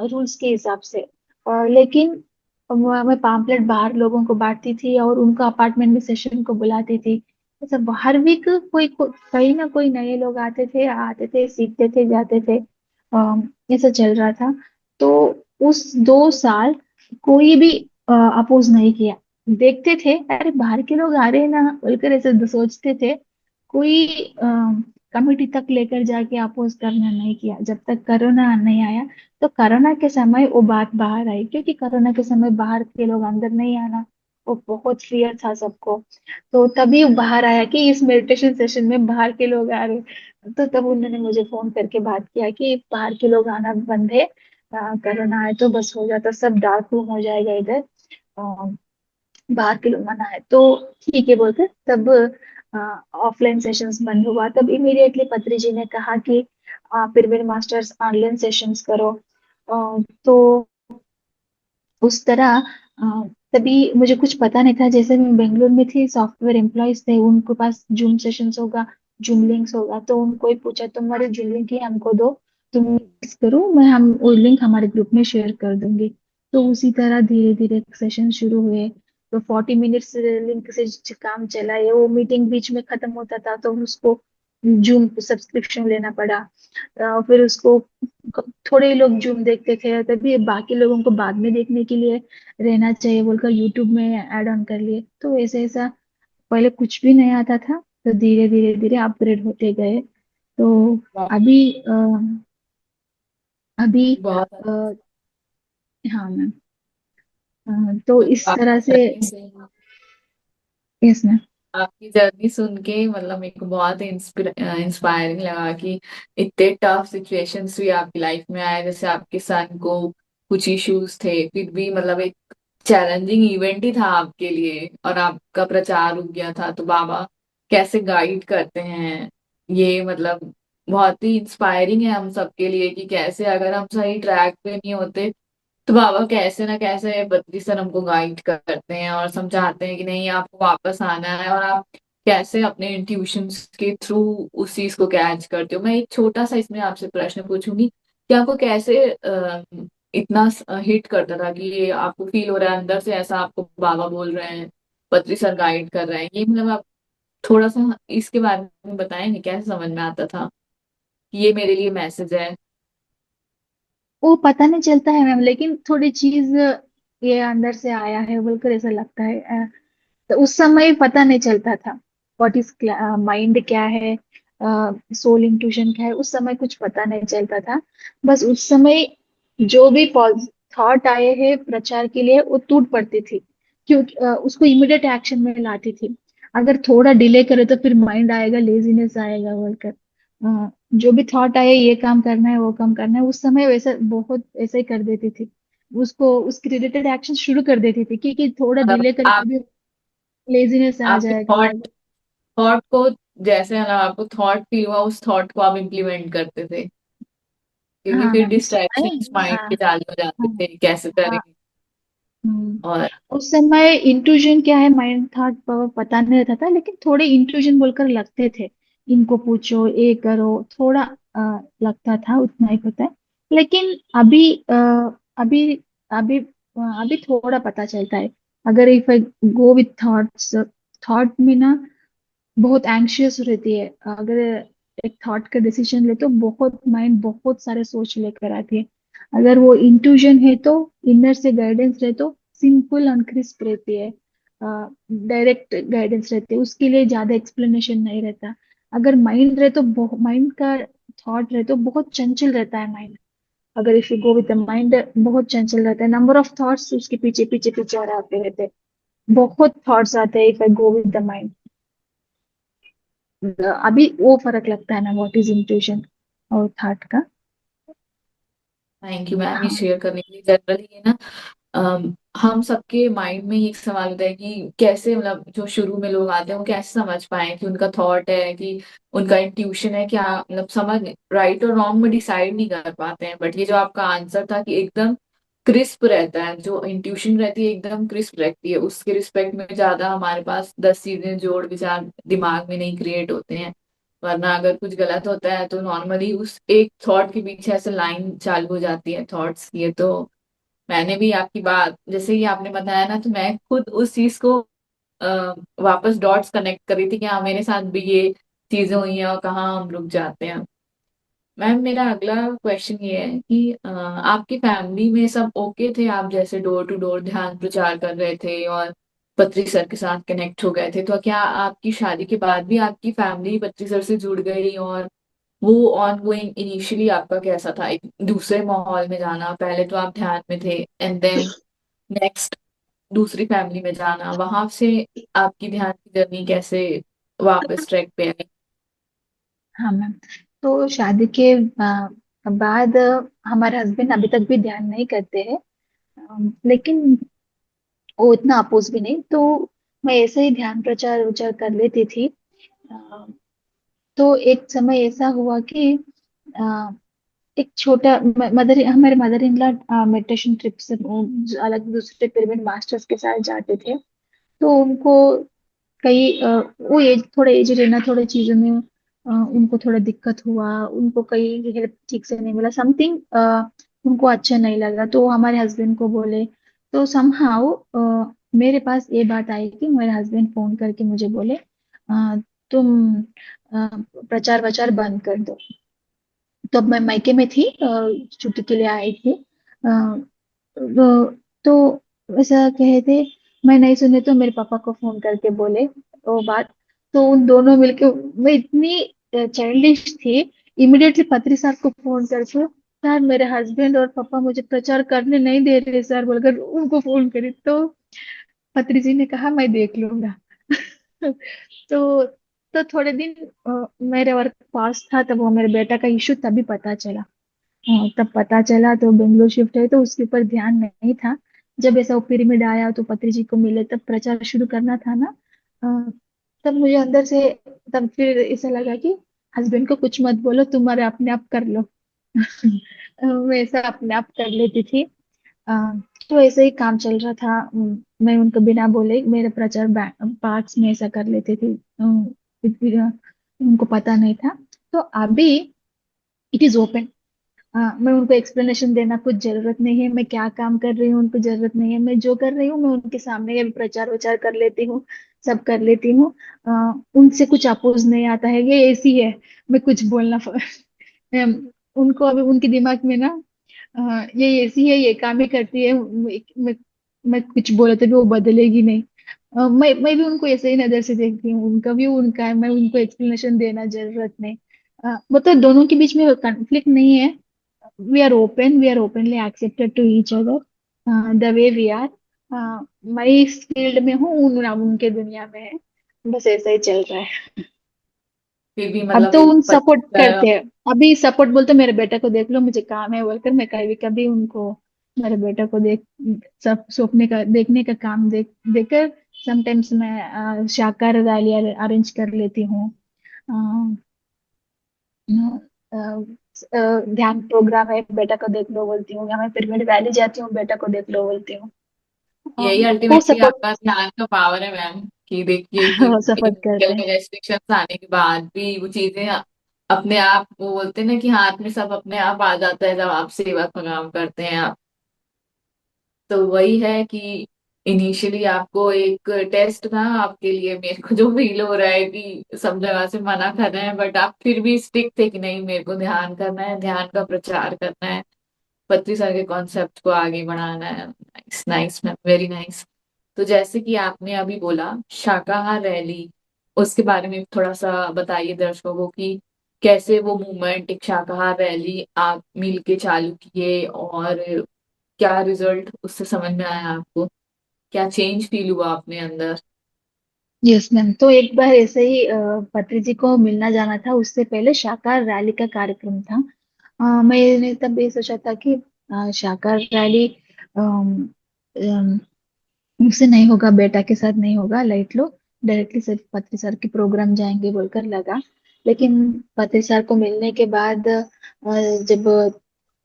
रूल्स के हिसाब से। लेकिन मैं पाम्पलेट बाहर लोगों को बांटती थी और उनको अपार्टमेंट में सेशन को बुलाती थी। मतलब हर वीक कहीं ना कोई नए लोग आते थे, सीखते थे, जाते थे। ऐसा चल रहा था। तो उस 2 साल कोई भी अपोज नहीं किया। देखते थे अरे बाहर के लोग आ रहे हैं ना बोलकर ऐसे सोचते थे। कोई कमिटी तक लेकर जाके अपोज करना नहीं किया जब तक कोरोना नहीं आया। तो कोरोना के समय वो बात बाहर आई, क्योंकि कोरोना के समय बाहर के लोग अंदर नहीं आना, वो बहुत फियर था सबको। तो तभी बाहर आया कि इस मेडिटेशन सेशन में बाहर के लोग आ रहे। तो तब उन्होंने मुझे फोन करके बात किया कि बाहर के लोग आना बंद है, कोरोना है तो बस हो जाता, सब डार्क रूम हो जाएगा इधर, बाहर के लोग मना है। तो ठीक है बोलते तब ऑफलाइन सेशंस बंद हुआ। तब इमीडिएटली पत्री जी ने कहा कि फिर मेरे मास्टर्स ऑनलाइन सेशंस करो। तो उस तरह तभी मुझे कुछ पता नहीं था। जैसे मैं बेंगलोर में थी, सॉफ्टवेयर एम्प्लॉयज थे, उनके पास जूम सेशंस होगा, जूम लिंक्स होगा। तो उनको ही पूछा तुम्हारे जूम लिंक ही हमको दो, तुम मिक्स करो, मैं हम वो लिंक हमारे ग्रुप में शेयर कर दूंगी। तो उसी तरह धीरे धीरे सेशन शुरू हुए। तो 40 मिनट्स लिंक से काम चला है, वो मीटिंग बीच में खत्म होता था तो उसको जूम सब्सक्रिप्शन लेना पड़ा। फिर उसको थोड़े ही लोग जूम देखते थे, तभी बाकी लोगों को बाद में देखने के लिए रहना चाहिए बोलकर यूट्यूब में ऐड ऑन कर लिए। तो ऐसे ऐसा पहले कुछ भी नहीं आता था, तो धीरे धीरे धीरे अपग्रेड होते गए। तो अभी अभी बहुत अ, हाँ मैम। तो मतलब इस तरह आपकी से। जर्नी से यस मैम। आपकी जर्नी सुन के मतलब मेरे को बहुत इंस्पायरिंग लगा कि इतने टफ सिचुएशंस भी आपकी लाइफ में आए, जैसे आपके सन को कुछ इश्यूज थे, फिर भी मतलब एक चैलेंजिंग इवेंट ही था आपके लिए और आपका प्रचार रुक गया था, तो बाबा कैसे गाइड करते हैं, ये मतलब बहुत ही इंस्पायरिंग है हम सबके लिए कि कैसे अगर हम सही ट्रैक पे नहीं होते तो बाबा कैसे ना कैसे बद्री सर हमको गाइड करते हैं और समझाते हैं कि नहीं आपको वापस आना है, और आप कैसे अपने इंट्यूशंस के थ्रू उस चीज को कैच करते हो। मैं एक छोटा सा इसमें आपसे प्रश्न पूछूंगी कि आपको कैसे इतना हिट करता था कि ये आपको फील हो रहा है अंदर से, ऐसा आपको बाबा बोल रहे हैं, बद्री सर गाइड कर रहे हैं, ये मतलब आप थोड़ा सा इसके बारे में बताएंगे, कैसे समझ में आता था कि ये मेरे लिए मैसेज है। वो पता नहीं चलता है मैम, लेकिन थोड़ी चीज ये अंदर से आया है बोलकर ऐसा लगता है। तो उस समय पता नहीं चलता था व्हाट इज माइंड क्या है, सोल इंट्यूशन क्या है, उस समय कुछ पता नहीं चलता था। बस उस समय जो भी थॉट आए हैं प्रचार के लिए वो टूट पड़ती थी, क्योंकि उसको इमिडिएट एक्शन में लाती थी। अगर थोड़ा डिले करे तो फिर माइंड आएगा, लेजीनेस आएगा बोलकर जो भी थॉट आए ये काम करना है वो काम करना है, उस समय वैसा बहुत ऐसा ही कर देती थी। उसको उसके रिलेटेड एक्शन शुरू कर देती थी, क्योंकि थोड़ा मतलब डिले करे तो भी लेजीनेस आ आपके जाएगा थॉट बोल। थॉट को जैसे मतलब आपको थॉट फील हुआ उस थॉट को आप इम्प्लीमेंट करते थे, क्योंकि हाँ फिर मैम उस समय। डिस्ट्रैक्शन माइंड हाँ के चालू हो जाते हाँ थे कैसे हाँ। करें। हम्म। और उस समय इंट्यूजन क्या है, माइंड थॉट पता नहीं रहता था, लेकिन थोड़े इंट्यूजन बोलकर लगते थे। इनको पूछो, ये करो, थोड़ा लगता था, उतना ही पता है। लेकिन अभी अभी अभी थोड़ा पता चलता है। अगर if I go with thoughts, thought में ना बहुत एंग्शियस रहती है। अगर एक थॉट का डिसीजन ले तो बहुत माइंड बहुत सारे सोच लेकर आती है। अगर वो इंट्यूजन है तो इनर से गाइडेंस रहे तो सिंपल एंड क्रिस्प रहती है, डायरेक्ट गाइडेंस रहती है, उसके लिए ज्यादा एक्सप्लेनेशन नहीं रहता। अगर माइंड रहे तो माइंड का थॉट रहे तो बहुत चंचल रहता है माइंड। अगर if you go with the mind बहुत चंचल रहता है, नंबर ऑफ थॉट्स उसके पीछे पीछे पीछे और आते रहते हैं, बहुत थॉट्स आते हैं if I go with the mind. अभी वो फर्क लगता है ना, व्हाट इज इंट्यूशन और थॉट का। थैंक यू मैम ये हाँ शेयर करने के लिए। जनरली है ना, हम सबके माइंड में एक सवाल होता है कि कैसे मतलब जो शुरू में लोग आते हैं वो कैसे समझ पाए कि उनका थॉट है कि उनका इंट्यूशन है क्या, मतलब समझ राइट और रॉन्ग में डिसाइड नहीं कर पाते हैं। बट ये जो आपका आंसर था कि एकदम क्रिस्प रहता है, जो इंट्यूशन रहती है एकदम क्रिस्प रहती है, उसके रिस्पेक्ट में ज्यादा हमारे पास 10 चीजें जोड़ विचार दिमाग में नहीं क्रिएट होते हैं। वरना अगर कुछ गलत होता है तो नॉर्मली उस एक थॉट के पीछे ऐसे लाइन चालू हो जाती है थॉट्स की। ये तो मैंने भी आपकी बात जैसे ही आपने बताया ना, तो मैं खुद उस चीज को वापस डॉट्स कनेक्ट कर रही थी कि हाँ मेरे साथ भी ये चीजें हुई हैं और कहाँ हम रुक जाते हैं। मैम मेरा अगला क्वेश्चन ये है कि आपकी फैमिली में सब ओके थे, आप जैसे डोर टू डोर ध्यान प्रचार कर रहे थे और पत्री सर के साथ कनेक्ट हो गए थे, तो क्या आपकी शादी के बाद भी आपकी फैमिली पत्री सर से जुड़ गई, और वो ऑन गोइंग इनिशियली आपका कैसा था एक दूसरे माहौल में जाना, पहले तो आप ध्यान में थे एंड देन नेक्स्ट दूसरी फैमिली में जाना, वहां से आपकी ध्यान की जर्नी कैसे वापस ट्रैक पे आई। हाँ मैम। तो शादी के बाद हमारे हस्बैंड अभी तक भी ध्यान नहीं करते हैं। लेकिन वो इतना अपोज भी नहीं, तो मैं ऐसे ही ध्यान प्रचार विचार कर लेती थी। अ, तो एक समय ऐसा हुआ कि एक छोटा मदर हमारे mother in law meditation trip से अलग दूसरे पिरामिड मास्टर्स के साथ जाते थे। तो उनको कई वो एज थोड़े एज रहना, थोड़े चीजों में उनको थोड़ा दिक्कत हुआ, उनको कई हेल्प ठीक से नहीं मिला, समथिंग उनको अच्छा नहीं लगा, तो हमारे हस्बैंड को बोले। तो समहाउ मेरे पास ये बात आई कि मेरे हस्बैंड फोन करके मुझे बोले तुम प्रचार वचार बंद कर दो। तो अब मैं मायके में थी, छुट्टी के लिए आई थी। तो ऐसा कहे थे, मैं नहीं सुने तो मेरे पापा को फोन करके बोले वो बात। तो उन दोनों मिलके, मैं इतनी चाइल्डिश थी, इमिडिएटली पत्री साहब को फोन करके, सर मेरे हस्बैंड और पापा मुझे प्रचार करने नहीं दे रहे सर बोलकर उनको फोन करी। तो पत्री जी ने कहा मैं देख लूंगा। तो तो थोड़े दिन मेरे वर्क पास था, तब वो मेरे बेटा का इशू तभी पता चला। हाँ, तब पता चला तो बेंगलोर शिफ्ट है, तो उसके ऊपर ध्यान नहीं था। जब ऐसा वो पिरामिड आया तो पत्री जी को मिले, तब प्रचार शुरू करना था ना। अ, तब मुझे अंदर से, तब फिर ऐसा लगा कि हस्बैंड को कुछ मत बोलो, तुम्हारे अपने आप कर लो। मैं ऐसा अपने आप कर लेती थी। अ, तो ऐसे ही काम चल रहा था। मैं उनको बिना बोले मेरे प्रचार पार्ट्स में ऐसा कर लेती थी। उनको पता नहीं था। तो अभी इट इज ओपन। मैं उनको एक्सप्लेनेशन देना कुछ जरूरत नहीं है, मैं क्या काम कर रही हूँ उनको जरूरत नहीं है, मैं जो कर रही हूँ मैं उनके सामने ये प्रचार वचार कर लेती हूँ, सब कर लेती हूँ। उनसे कुछ अपोज नहीं आता है, ये ऐसी है। मैं कुछ बोलना उनको अभी उनके दिमाग में ना, ये ऐसी है, ये काम ही करती है, मैं कुछ बोले तो भी वो बदलेगी नहीं। मैं भी उनको ऐसे ही नजर से देखती हूँ, उनका भी उनका है, मैं उनको एक्सप्लेनेशन देना जरूरत नहीं। मतलब दोनों के बीच में कॉन्फ्लिक्ट नहीं है। we are openly accepted to each other, the way we are। मैं इस फील्ड में हूँ, उनके दुनिया में है। बस ऐसा ही चल रहा है। फिर भी अब मतलब तो एक उन सपोर्ट पति करते हैं। अभी सपोर्ट बोलते मेरे बेटे को देख लो, मुझे काम है बोलकर मैं कभी कभी उनको, मेरे बेटे को देख, सब सोपने का देखने का काम देकर समटाइम्स मैं शाकाहारी रैली अरेंज कर लेती हूँ। अ, ध्यान प्रोग्राम है, बेटा को देख लो बोलती हूँ, या मैं फिर मेरी वैली जाती हूँ, बेटा को देख लो बोलती हूँ। यही वो अल्टीमेटली सपोर्ट आपका ध्यान का पावर है मैम, कि देखिए कि सपोर्ट फिजिकल करते हैं। में रेस्ट्रिक्शंस आने के बाद भी वो चीजें अपने आप, वो बोलते हैं ना कि हाथ में सब अपने आप आ जाता है जब आप सेवा का काम करते हैं आप। तो वही है कि इनिशियली आपको एक टेस्ट था आपके लिए, मेरे को जो फील हो रहा है कि सब जगह से मना कर रहे हैं बट आप फिर भी स्टिक थे कि नहीं मेरे को ध्यान करना है, ध्यान का प्रचार करना है, पत्री सर के कॉन्सेप्ट को आगे बढ़ाना है। Nice nice ma'am, very nice. तो जैसे कि आपने अभी बोला शाकाहार रैली, उसके बारे में थोड़ा सा बताइए दर्शकों को कि कैसे वो मूवमेंट, एक शाकाहार रैली आप मिलके चालू किए और क्या रिजल्ट उससे समझ में आया आपको, क्या चेंज फील हुआ अपने अंदर। यस मैम, तो एक बार ऐसे ही पत्री जी को मिलना जाना था, उससे पहले शाकाहार रैली का कार्यक्रम था। मैंने तब ये सोचा था कि शाकाहार रैली मुझसे नहीं होगा, बेटा के साथ नहीं होगा, लाइट लो, डायरेक्टली सिर्फ पत्री सर के प्रोग्राम जाएंगे बोलकर लगा। लेकिन पत्री सर को मिलने के बाद जब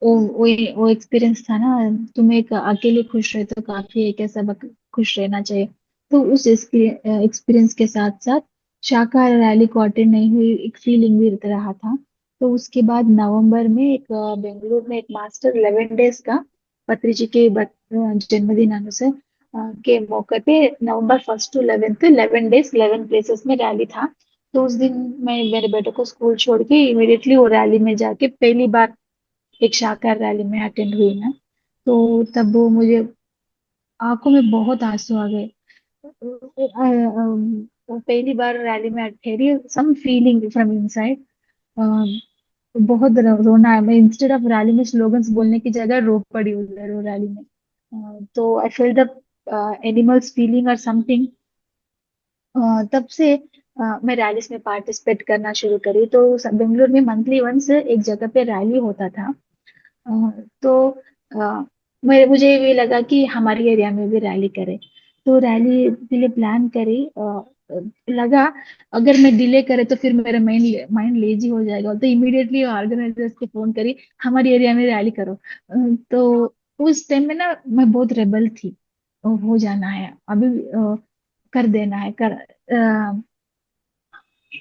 वो एक्सपीरियंस था ना, तुम एक अकेले खुश रहे तो काफी है, क्या सब खुश रहना चाहिए। तो उस एक्सपीरियंस के साथ साथ शाकाहार रैली को अटेंड नहीं हुई, एक फीलिंग भी रहा था। तो उसके बाद नवंबर में एक बेंगलुरु में एक मास्टर 11 डेज का, पत्री जी के जन्मदिन अनुसार के मौके पे, नवंबर 1 टू 11 11 डेज 11 प्लेसेस में रैली था। तो उस दिन मैं मेरे बेटे को स्कूल छोड़ के इमिडिएटली वो रैली में जाके पहली बार एक शाकाहार रैली में अटेंड हुई ना। तो तब वो मुझे आंखों में बहुत आंसू आ गए। वो पहली बार रैली में ठहरी, सम फीलिंग फ्रॉम इनसाइड। बहुत रोना है, मैं इंस्टेड ऑफ रैली में स्लोगन्स बोलने की जगह रो पड़ी उधर वो रैली में। तो I feel the animals feeling और समथिंग। तब से मैं रैलीज में पार्टिसिपेट करना शुरू करी। तो बेंगलोर में मंथली वंस एक जगह पे रैली होता था। तो मुझे भी लगा कि हमारी एरिया में भी रैली करे। तो रैली के लिए प्लान करी। लगा अगर मैं डिले करे तो फिर मेरा माइंड माइंड लेजी हो जाएगा, तो इमीडिएटली ऑर्गेनाइजर्स को फोन करी, हमारी एरिया में रैली करो। तो उस टाइम में ना मैं बहुत रेबल थी, हो जाना है अभी, कर देना है कर।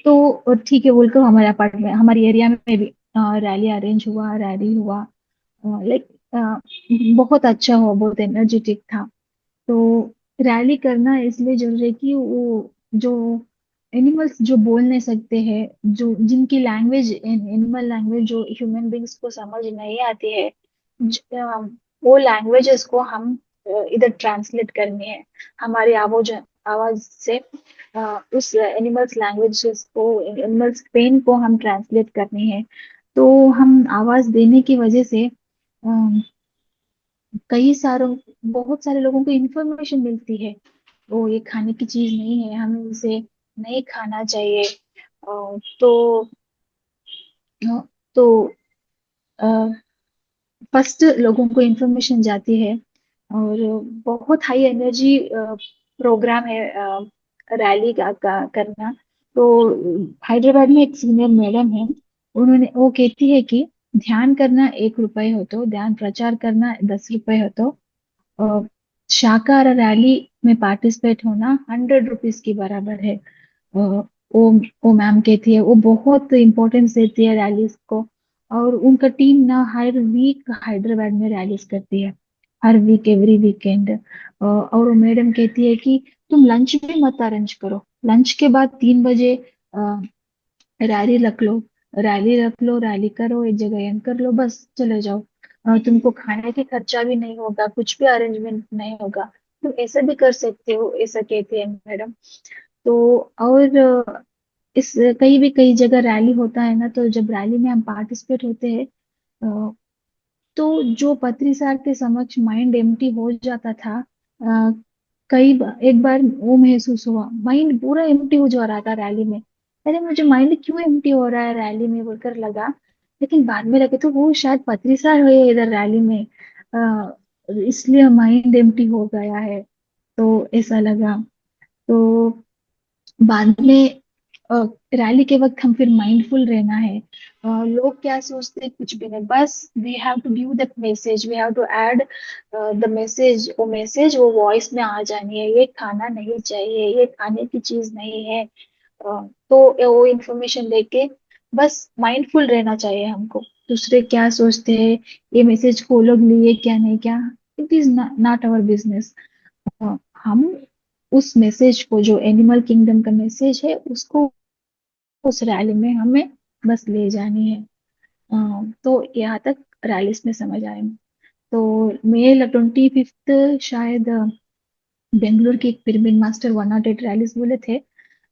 तो ठीक है बोलकर हमारे अपार्टमेंट, हमारी एरिया में भी रैली अरेंज हुआ, रैली हुआ। लाइक बहुत अच्छा हुआ, बहुत एनर्जेटिक था। तो रैली करना इसलिए जरूरी है कि वो जो एनिमल्स जो बोल नहीं सकते हैं, जो जिनकी लैंग्वेज एनिमल लैंग्वेज जो ह्यूमन बींग्स को समझ नहीं आती है, वो लैंग्वेजेस को हम इधर ट्रांसलेट करनी है हमारी आवाज आवाज से। उस एनिमल्स लैंग्वेजेस को, एनिमल्स पेन को हम ट्रांसलेट करनी है। तो हम आवाज देने की वजह से कई सारों बहुत सारे लोगों को इंफॉर्मेशन मिलती है। वो ये खाने की चीज नहीं है, हमें इसे नहीं खाना चाहिए। तो तो फर्स्ट लोगों को इंफॉर्मेशन जाती है। और बहुत हाई एनर्जी प्रोग्राम है रैली करना। तो हैदराबाद में एक सीनियर मैडम है, उन्होंने वो कहती है कि ध्यान करना 1 रुपए हो तो, ध्यान प्रचार करना 10 रुपए हो तो, अ, शाकाहार रैली में पार्टिसिपेट होना 100 रुपीज की बराबर है। वो मैम कहती है, वो बहुत इम्पोर्टेंस देती है रैलीज को। और उनका टीम ना हर वीक हैदराबाद में रैलीज करती है, हर वीक एवरी वीकेंड। और वो मैडम कहती है कि तुम लंच भी मत अरेंज करो, लंच के बाद 3 बजे रैली रख लो, रैली रख लो, रैली करो, एक जगह एंड कर लो, बस चले जाओ। तुमको खाने की खर्चा भी नहीं होगा, कुछ भी अरेंजमेंट नहीं होगा, तुम ऐसा भी कर सकते हो, ऐसा कहती है मैडम। तो और इस कहीं भी कई जगह रैली होता है ना, तो जब रैली में हम पार्टिसिपेट होते हैं, अ, तो जो पत्री सार के समक्ष माइंड एम्प्टी हो जाता था, एक बार वो महसूस हुआ, माइंड पूरा एम्प्टी हो जा रहा था रैली में। अरे मुझे माइंड क्यों एम्प्टी हो रहा है रैली में बोलकर लगा। लेकिन बाद में लगे तो वो शायद पत्री सार हुए इधर रैली में, इसलिए माइंड एम्प्टी हो गया है। तो ऐसा लगा। तो बाद में अ, रैली के वक्त हम फिर माइंडफुल रहना है। लोग क्या सोचते हैं कुछ भी नहीं, बस we have to give the message, we have to add the message. वो मैसेज वो वॉइस में आ जानी है, ये खाना नहीं चाहिए, ये खाने की चीज नहीं है। तो वो इंफॉर्मेशन लेके बस माइंडफुल रहना चाहिए हमको। दूसरे क्या सोचते हैं, ये मैसेज को वो लोग लिए क्या नहीं क्या, it is not our business. हम उस मैसेज को, जो एनिमल किंगडम का मैसेज है, उसको उस रैली में हमें बस ले जानी है। तो यहाँ तक रैलीस में समझ आए। तो मेल 25th शायद बेंगलोर की एक पिरामिड मास्टर 108 रैलीस बोले थे।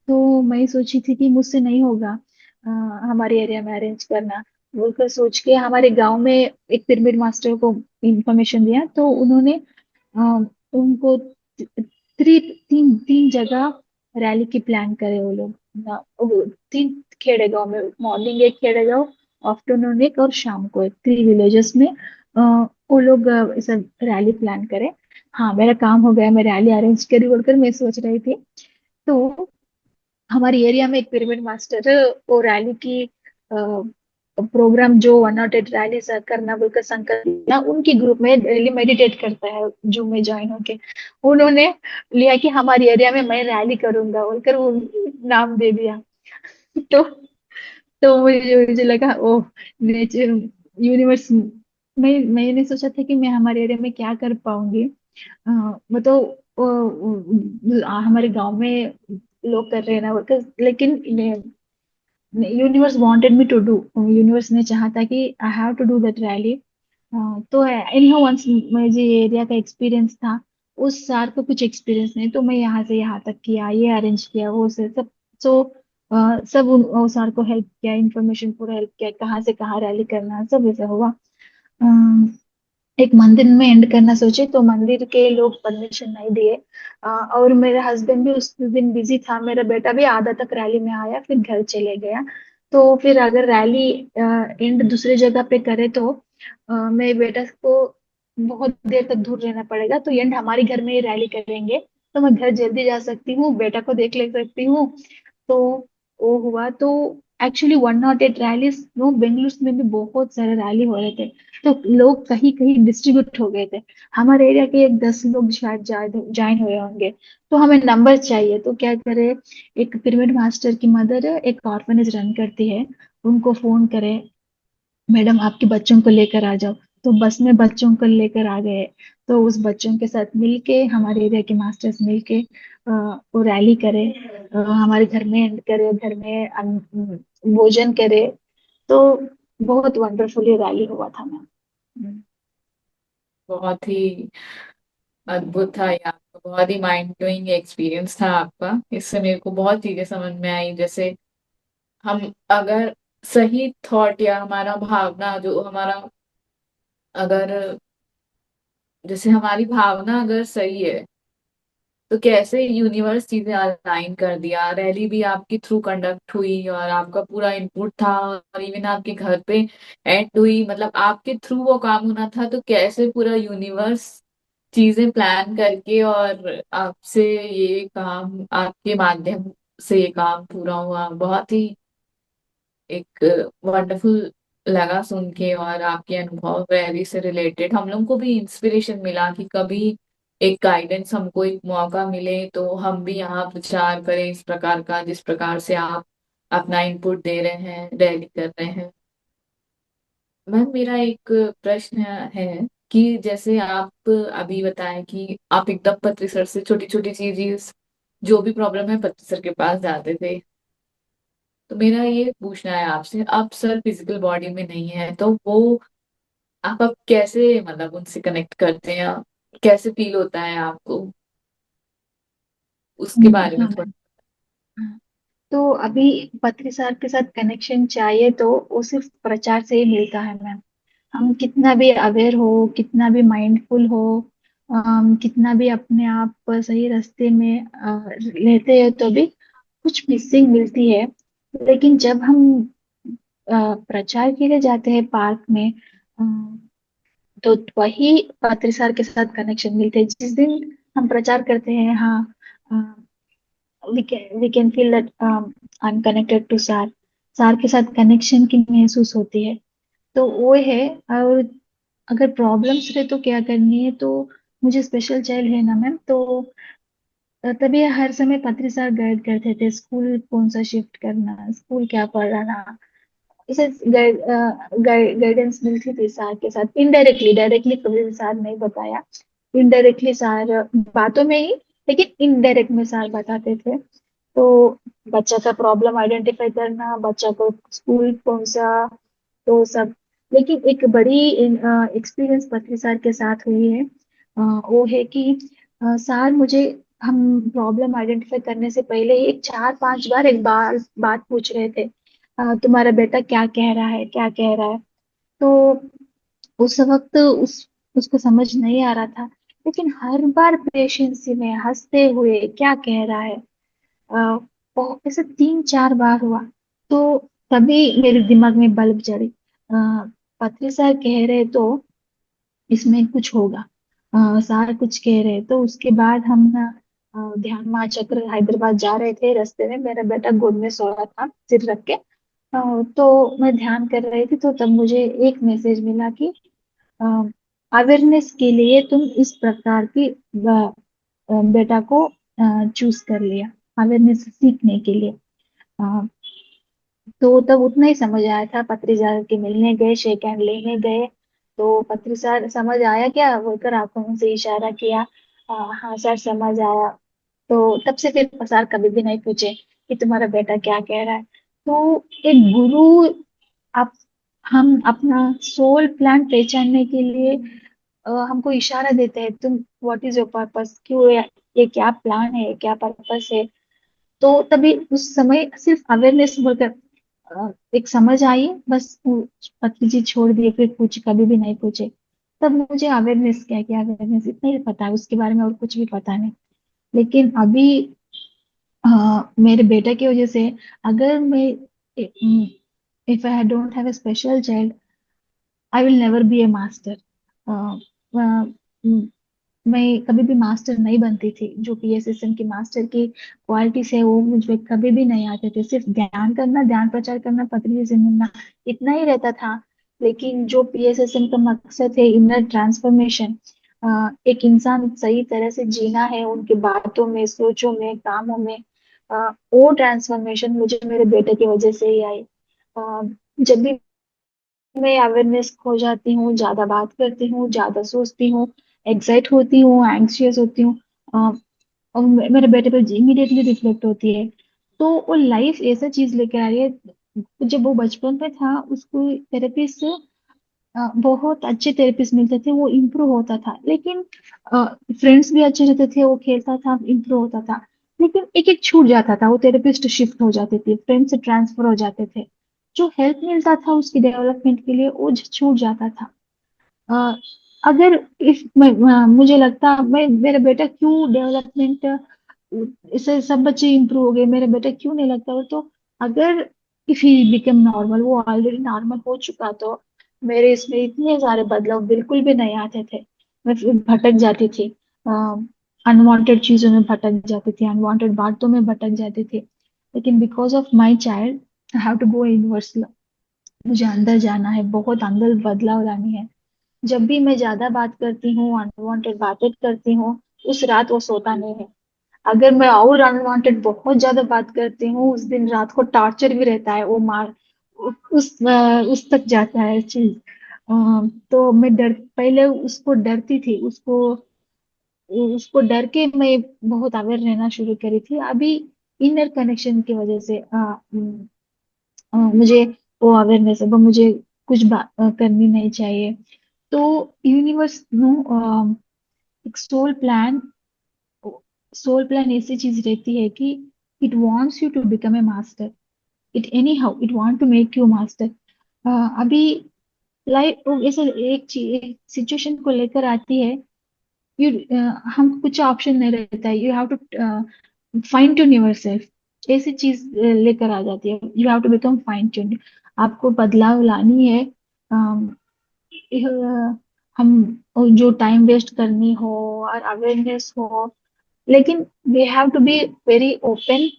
तो मैं सोची थी कि मुझसे नहीं होगा अ, हमारे एरिया में अरेंज करना, बोलकर सोच के हमारे गांव में एक पिरामिड मास्टर को इंफॉर्मेशन दिया। तो उन्होंने अ, उनको थ्री तीन तीन जगह रैली की प्लान करे वो लोग वो 3 खेड़े गांव में, मॉर्निंग एक खेड़े गांव, आफ्टरनून एक, और शाम को एक, 3 विलेजेस में वो लोग ऐसा रैली प्लान करे। हाँ मेरा काम हो गया, मैं रैली अरेंज करी बोलकर मैं सोच रही थी। तो हमारे एरिया में एक पिरामिड मास्टर वो रैली की प्रोग्राम जो 108 रैली करना बोलकर संकल्प लिया, उनकी ग्रुप में डेली मेडिटेट करता है जूम में ज्वाइन होके। उन्होंने लिया कि हमारे एरिया में मैं रैली करूंगा बोलकर वो नाम दे दिया। तो मुझे लगा ओह, नेचर, यूनिवर्स। मैंने सोचा था कि मैं हमारे एरिया में क्या कर पाऊंगी। वो तो हमारे गांव में लोग कर रहे हैं ना बोलकर, लेकिन universe wanted me to do, universe ने चाहा था कि I have to do that rally. तो एनीहाउ वंस मुझे ये एरिया का एक्सपीरियंस था, उस सार को कुछ एक्सपीरियंस नहीं, तो मैं यहाँ से यहाँ तक किया, ये अरेंज किया, वो से सब। सो सब वो सार को हेल्प किया, इन्फॉर्मेशन पूरा हेल्प किया, कहाँ से कहाँ रैली करना, सब ऐसा हुआ। एक मंदिर में एंड करना सोचे तो मंदिर के लोग परमिशन नहीं दिए। और मेरे हस्बैंड भी उस दिन बिजी था, मेरा बेटा भी आधा तक रैली में आया फिर घर चले गया। तो फिर अगर रैली एंड दूसरी जगह पे करे तो मेरे बेटा को बहुत देर तक दूर रहना पड़ेगा, तो एंड हमारे घर में ही रैली करेंगे, तो मैं घर जल्दी जा सकती हूँ, बेटा को देख ले सकती हूँ। तो वो हुआ। तो एक्चुअली 108 रैलीज वो बेंगलुरु में भी बहुत सारे रैली हो रहे थे। तो लोग कहीं कहीं डिस्ट्रीब्यूट हो गए थे, हमारे एरिया के एक 10 लोग शायद ज्वाइन हुए होंगे। तो हमें नंबर चाहिए, तो क्या करे, एक पिरामिड मास्टर की मदर एक ऑर्फनेज रन करती है, उनको फोन करे, मैडम आपके बच्चों को लेकर आ जाओ। तो बस में बच्चों को लेकर आ गए। तो उस बच्चों के साथ मिलके हमारे एरिया के मास्टर्स मिलके वो रैली करे, हमारे घर में एंड करे, घर में भोजन करे। तो बहुत वंडरफुली रैली हुआ था मैम। बहुत ही अद्भुत था ये आपका, बहुत ही माइंड ब्लोइंग एक्सपीरियंस था आपका। इससे मेरे को बहुत चीजें समझ में आई, जैसे हम अगर सही थॉट या हमारा भावना जो हमारा, अगर जैसे हमारी भावना अगर सही है तो कैसे यूनिवर्स चीजें अलाइन कर दिया। रैली भी आपके थ्रू कंडक्ट हुई और आपका पूरा इनपुट था, और इवन आपके घर पे एंड हुई, मतलब आपके थ्रू वो काम होना था, तो कैसे पूरा यूनिवर्स चीजें प्लान करके और आपसे ये काम, आपके माध्यम से ये काम पूरा हुआ। बहुत ही एक वंडरफुल लगा सुन के, और आपके अनुभव रैली से रिलेटेड हम लोग को भी इंस्पिरेशन मिला कि कभी एक गाइडेंस, हमको एक मौका मिले तो हम भी यहाँ प्रचार करें इस प्रकार का, जिस प्रकार से आप अपना इनपुट दे रहे हैं, रैली कर रहे हैं। मैम मेरा एक प्रश्न है कि जैसे आप अभी बताएं कि आप एकदम पत्री सर से छोटी छोटी चीज, जो भी प्रॉब्लम है पत्री सर के पास जाते थे, तो मेरा ये पूछना है आपसे, अब सर फिजिकल बॉडी में नहीं है तो वो आप अब कैसे मतलब उनसे कनेक्ट करते हैं, कैसे फील होता है आपको, उसके बारे में हाँ थोड़ा। मैम। हाँ। तो अभी पत्रकार के साथ कनेक्शन चाहिए तो वो सिर्फ प्रचार से ही मिलता है मैम। हम कितना भी अवेयर हो, कितना भी माइंडफुल हो, कितना भी अपने आप पर सही रास्ते में रहते हैं, तो भी कुछ मिसिंग मिलती है। लेकिन जब हम प्रचार के लिए जाते हैं पार्क में, अ, तो वही पत्रकार के साथ कनेक्शन मिलते हैं। जिस दिन हम प्रचार करते हैं, हाँ, we can feel that I'm connected to सार। सार के साथ कनेक्शन की महसूस होती है। तो वो है। और अगर प्रॉब्लम्स रहे तो क्या करनी है, तो मुझे स्पेशल चाइल्ड है ना मैम, तो तभी हर समय पत्री सर गाइड करते थे, स्कूल कौन सा शिफ्ट करना, स्कूल क्या पढ़ाना। इसे गाइडेंस मिलती थी सर के साथ इनडायरेक्टली। डायरेक्टली कभी भी सर नहीं बताया, इनडायरेक्टली सर बातों में ही, लेकिन इनडायरेक्ट में सर बताते थे। तो बच्चा का प्रॉब्लम आइडेंटिफाई करना, बच्चा को स्कूल कौन सा, तो सब। लेकिन एक बड़ी एक्सपीरियंस पत्री सर के साथ हुई है। वो है कि सर मुझे, हम प्रॉब्लम आइडेंटिफाई करने से पहले ही एक 4-5 बार एक बार बात पूछ रहे थे, तुम्हारा बेटा क्या कह रहा है, क्या कह रहा है। तो उस वक्त उसको समझ नहीं आ रहा था, लेकिन हर बार पेशेंस में हंसते हुए क्या कह रहा है। ऐसे 3-4 बार हुआ। तो तभी मेरे दिमाग में बल्ब जड़ी, पत्री सर कह रहे तो इसमें कुछ होगा। सर कुछ कह रहे, तो उसके बाद हम ना ध्यान माँ चक्र हैदराबाद जा रहे थे, रास्ते में मेरा बेटा गोद में सो रहा था सिर रख के। तो मैं ध्यान कर रही थी, तो तब मुझे एक मैसेज मिला कि अवेयरनेस के लिए तुम इस प्रकार की बेटा को चूज कर लिया, अवेयरनेस सीखने के लिए। अ, तो तब उतना ही समझ आया था। पत्रीजार के मिलने गए, शेक हैंड लेने गए, तो पत्रीजार समझ आया क्या बोलकर आंखों से इशारा किया। हाँ सर समझ आया। तो तब से फिर सर कभी भी नहीं पूछे कि तुम्हारा बेटा क्या कह रहा है। तो एक गुरु, आप, हम अपना सोल प्लान पहचानने के लिए हमको इशारा देते हैं, तुम व्हाट इज योर पर्पस, क्यों ये क्या प्लान है, क्या पर्पस है। तो तभी उस समय सिर्फ अवेयरनेस बोलकर एक समझ आई, बस पति जी छोड़ दिए, फिर पूछ कभी भी नहीं पूछे। तब मुझे अवेयरनेस क्या, क्या अवेयरनेस इतना ही पता है, उसके बारे में और कुछ भी पता नहीं। लेकिन अभी मेरे बेटे की वजह से, अगर मैं, if I don't have a special child, I will never be A master. मैं कभी भी मास्टर नहीं बनती थी। जो पीएसएसएम की मास्टर की क्वालिटीज है वो मुझे कभी भी नहीं आते थे। सिर्फ ज्ञान करना, ज्ञान प्रचार करना, पत्री से मिलना, इतना ही रहता था। लेकिन जो पीएसएसएम का मकसद है, इनर ट्रांसफॉर्मेशन, एक इंसान सही तरह से जीना है, उनके बातों में, सोचों में, कामों में, वो ट्रांसफॉर्मेशन मुझे मेरे बेटे की वजह से ही आई। जब भी मैं अवेयरनेस खो जाती हूँ, ज्यादा बात करती हूँ, ज्यादा सोचती हूँ, एक्साइट होती हूँ, एंग्शियस होती हूँ। और मेरे बेटे पे इमीडिएटली रिफ्लेक्ट होती है। तो वो लाइफ ऐसा चीज लेकर आ रही है। जब वो बचपन में था उसको थेरेपिस्ट, बहुत अच्छे थेरेपिस्ट मिलते थे, वो इम्प्रूव होता था। लेकिन फ्रेंड्स भी अच्छे रहते थे, वो खेलता था, इम्प्रूव होता था। लेकिन एक एक छूट जाता था, वो थेरेपिस्ट शिफ्ट हो जाते थे, फ्रेंड से ट्रांसफर हो जाते थे। जो हेल्प मिलता था उसकी डेवलपमेंट के लिए वो छूट जाता था। अ, अगर इस मुझे लगता मैं मेरा बेटा क्यों डेवलपमेंट, इससे सब बच्चे इंप्रूव हो गए, मेरा बेटा क्यों नहीं लगता वो तो। अगर इफ ही बिकम नॉर्मल, वो ऑलरेडी नॉर्मल हो चुका तो मेरे इसमें इतने सारे बदलाव बिल्कुल भी नहीं आते थे। मैं फिर भटक जाती थी, अनवांटेड चीजों में भटक जाती थी, अनवांटेड बातों में भटक जाती थी। लेकिन because of my child I have to go inverse. मुझे अंदर जाना है, बहुत अंदर बदलाव लानी है। जब भी मैं ज्यादा बात करती हूँ, अनवांटेड बातें करती हूँ, उस रात वो सोता नहीं है। अगर मैं और अनवांटेड बहुत ज्यादा बात करती हूँ, उस दिन रात को टॉर्चर भी रहता है, वो मार उस तक जाता है चीज। तो मैं डर पहले उसको डरती थी, उसको उसको डर के मैं बहुत अवेयर रहना शुरू करी थी। अभी इनर कनेक्शन की वजह से मुझे वो अवेयरनेस है, वो मुझे कुछ बात करनी नहीं चाहिए। तो यूनिवर्स नो, एक सोल प्लान ऐसी चीज रहती है कि it wants you to become a master. It anyhow it want to make you master. अभी लाइफ ऐसे एक चीज, एक सिचुएशन को लेकर आती है। यू हम कुछ ऑप्शन नहीं रहता है, you have to fine tune yourself. ऐसी चीज लेकर आ जाती है, you have to become fine tune. आपको बदलाव लानी है। अम, हम जो टाइम वेस्ट करनी हो और अवेयरनेस हो, लेकिन we have to be very open,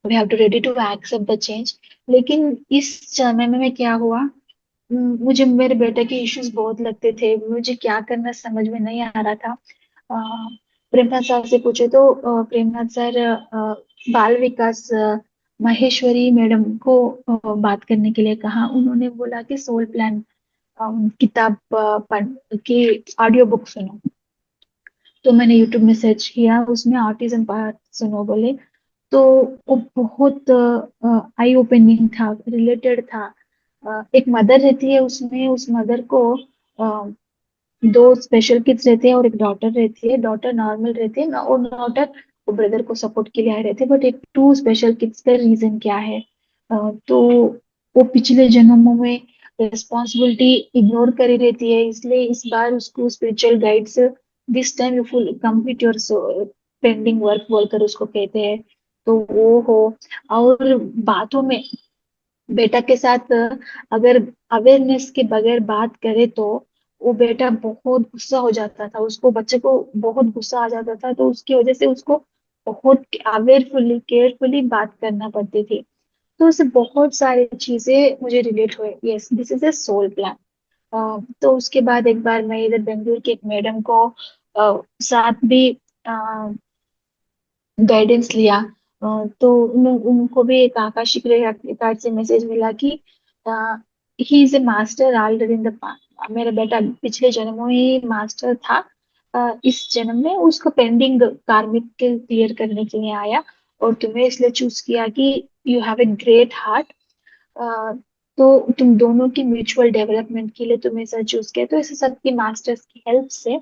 we have to ready to accept the change. लेकिन इस समय में क्या हुआ, मुझे मेरे बेटे के इश्यूज बहुत लगते थे, मुझे क्या करना समझ में नहीं आ रहा था। अ, प्रेमनाथ सर से पूछे तो प्रेमनाथ सर बाल विकास माहेश्वरी मैडम को बात करने के लिए कहा। उन्होंने बोला कि सोल प्लान किताब पढ़ की ऑडियो बुक सुनो। तो मैंने यूट्यूब में सर्च किया, उसमें ऑटिज्म पार्ट सुनो बोले। तो वो बहुत आई ओपनिंग था, रिलेटेड था। एक मदर रहती है उसमें, उस मदर को दो स्पेशल किड्स रहते हैं और एक डॉटर रहती है। डॉटर नॉर्मल रहती है ना, और डॉटर वो ब्रदर को सपोर्ट के लिए आए रहते हैं। बट एक टू स्पेशल किड्स का रीजन क्या है, तो वो पिछले जन्मों में रिस्पॉन्सिबिलिटी इग्नोर करी रहती है, इसलिए इस बार उसको spiritual guides this time you full complete your pending work बोलकर उसको कहते हैं। तो वो हो, और बातों में बेटा के साथ अगर अवेयरनेस के बगैर बात करे तो वो बेटा बहुत गुस्सा हो जाता था, उसको बच्चे को बहुत गुस्सा आ जाता था। तो उसकी वजह से उसको बहुत अवेयरफुली केयरफुली बात करना पड़ती थी। तो उससे बहुत सारी चीजें मुझे रिलेट हुए, yes this is a soul plan. तो उसके बाद एक बार मैं इधर बेंगलुरु की एक मैडम को साथ भी गाइडेंस लिया। तो उनको भी एक आकाशिक रेखा कार्ड से मैसेज मिला कि he is a master already in the past. मेरा बेटा पिछले जन्मों में ही मास्टर था, इस जन्म में उसको पेंडिंग कार्मिक के क्लियर करने के लिए आया, और तुम्हें इसलिए चूज किया कि you have a great heart. तो तुम दोनों की म्यूचुअल डेवलपमेंट के लिए तुम्हें ऐसा चूज किया। तो ऐसे सबकी मास्टर्स की हेल्प से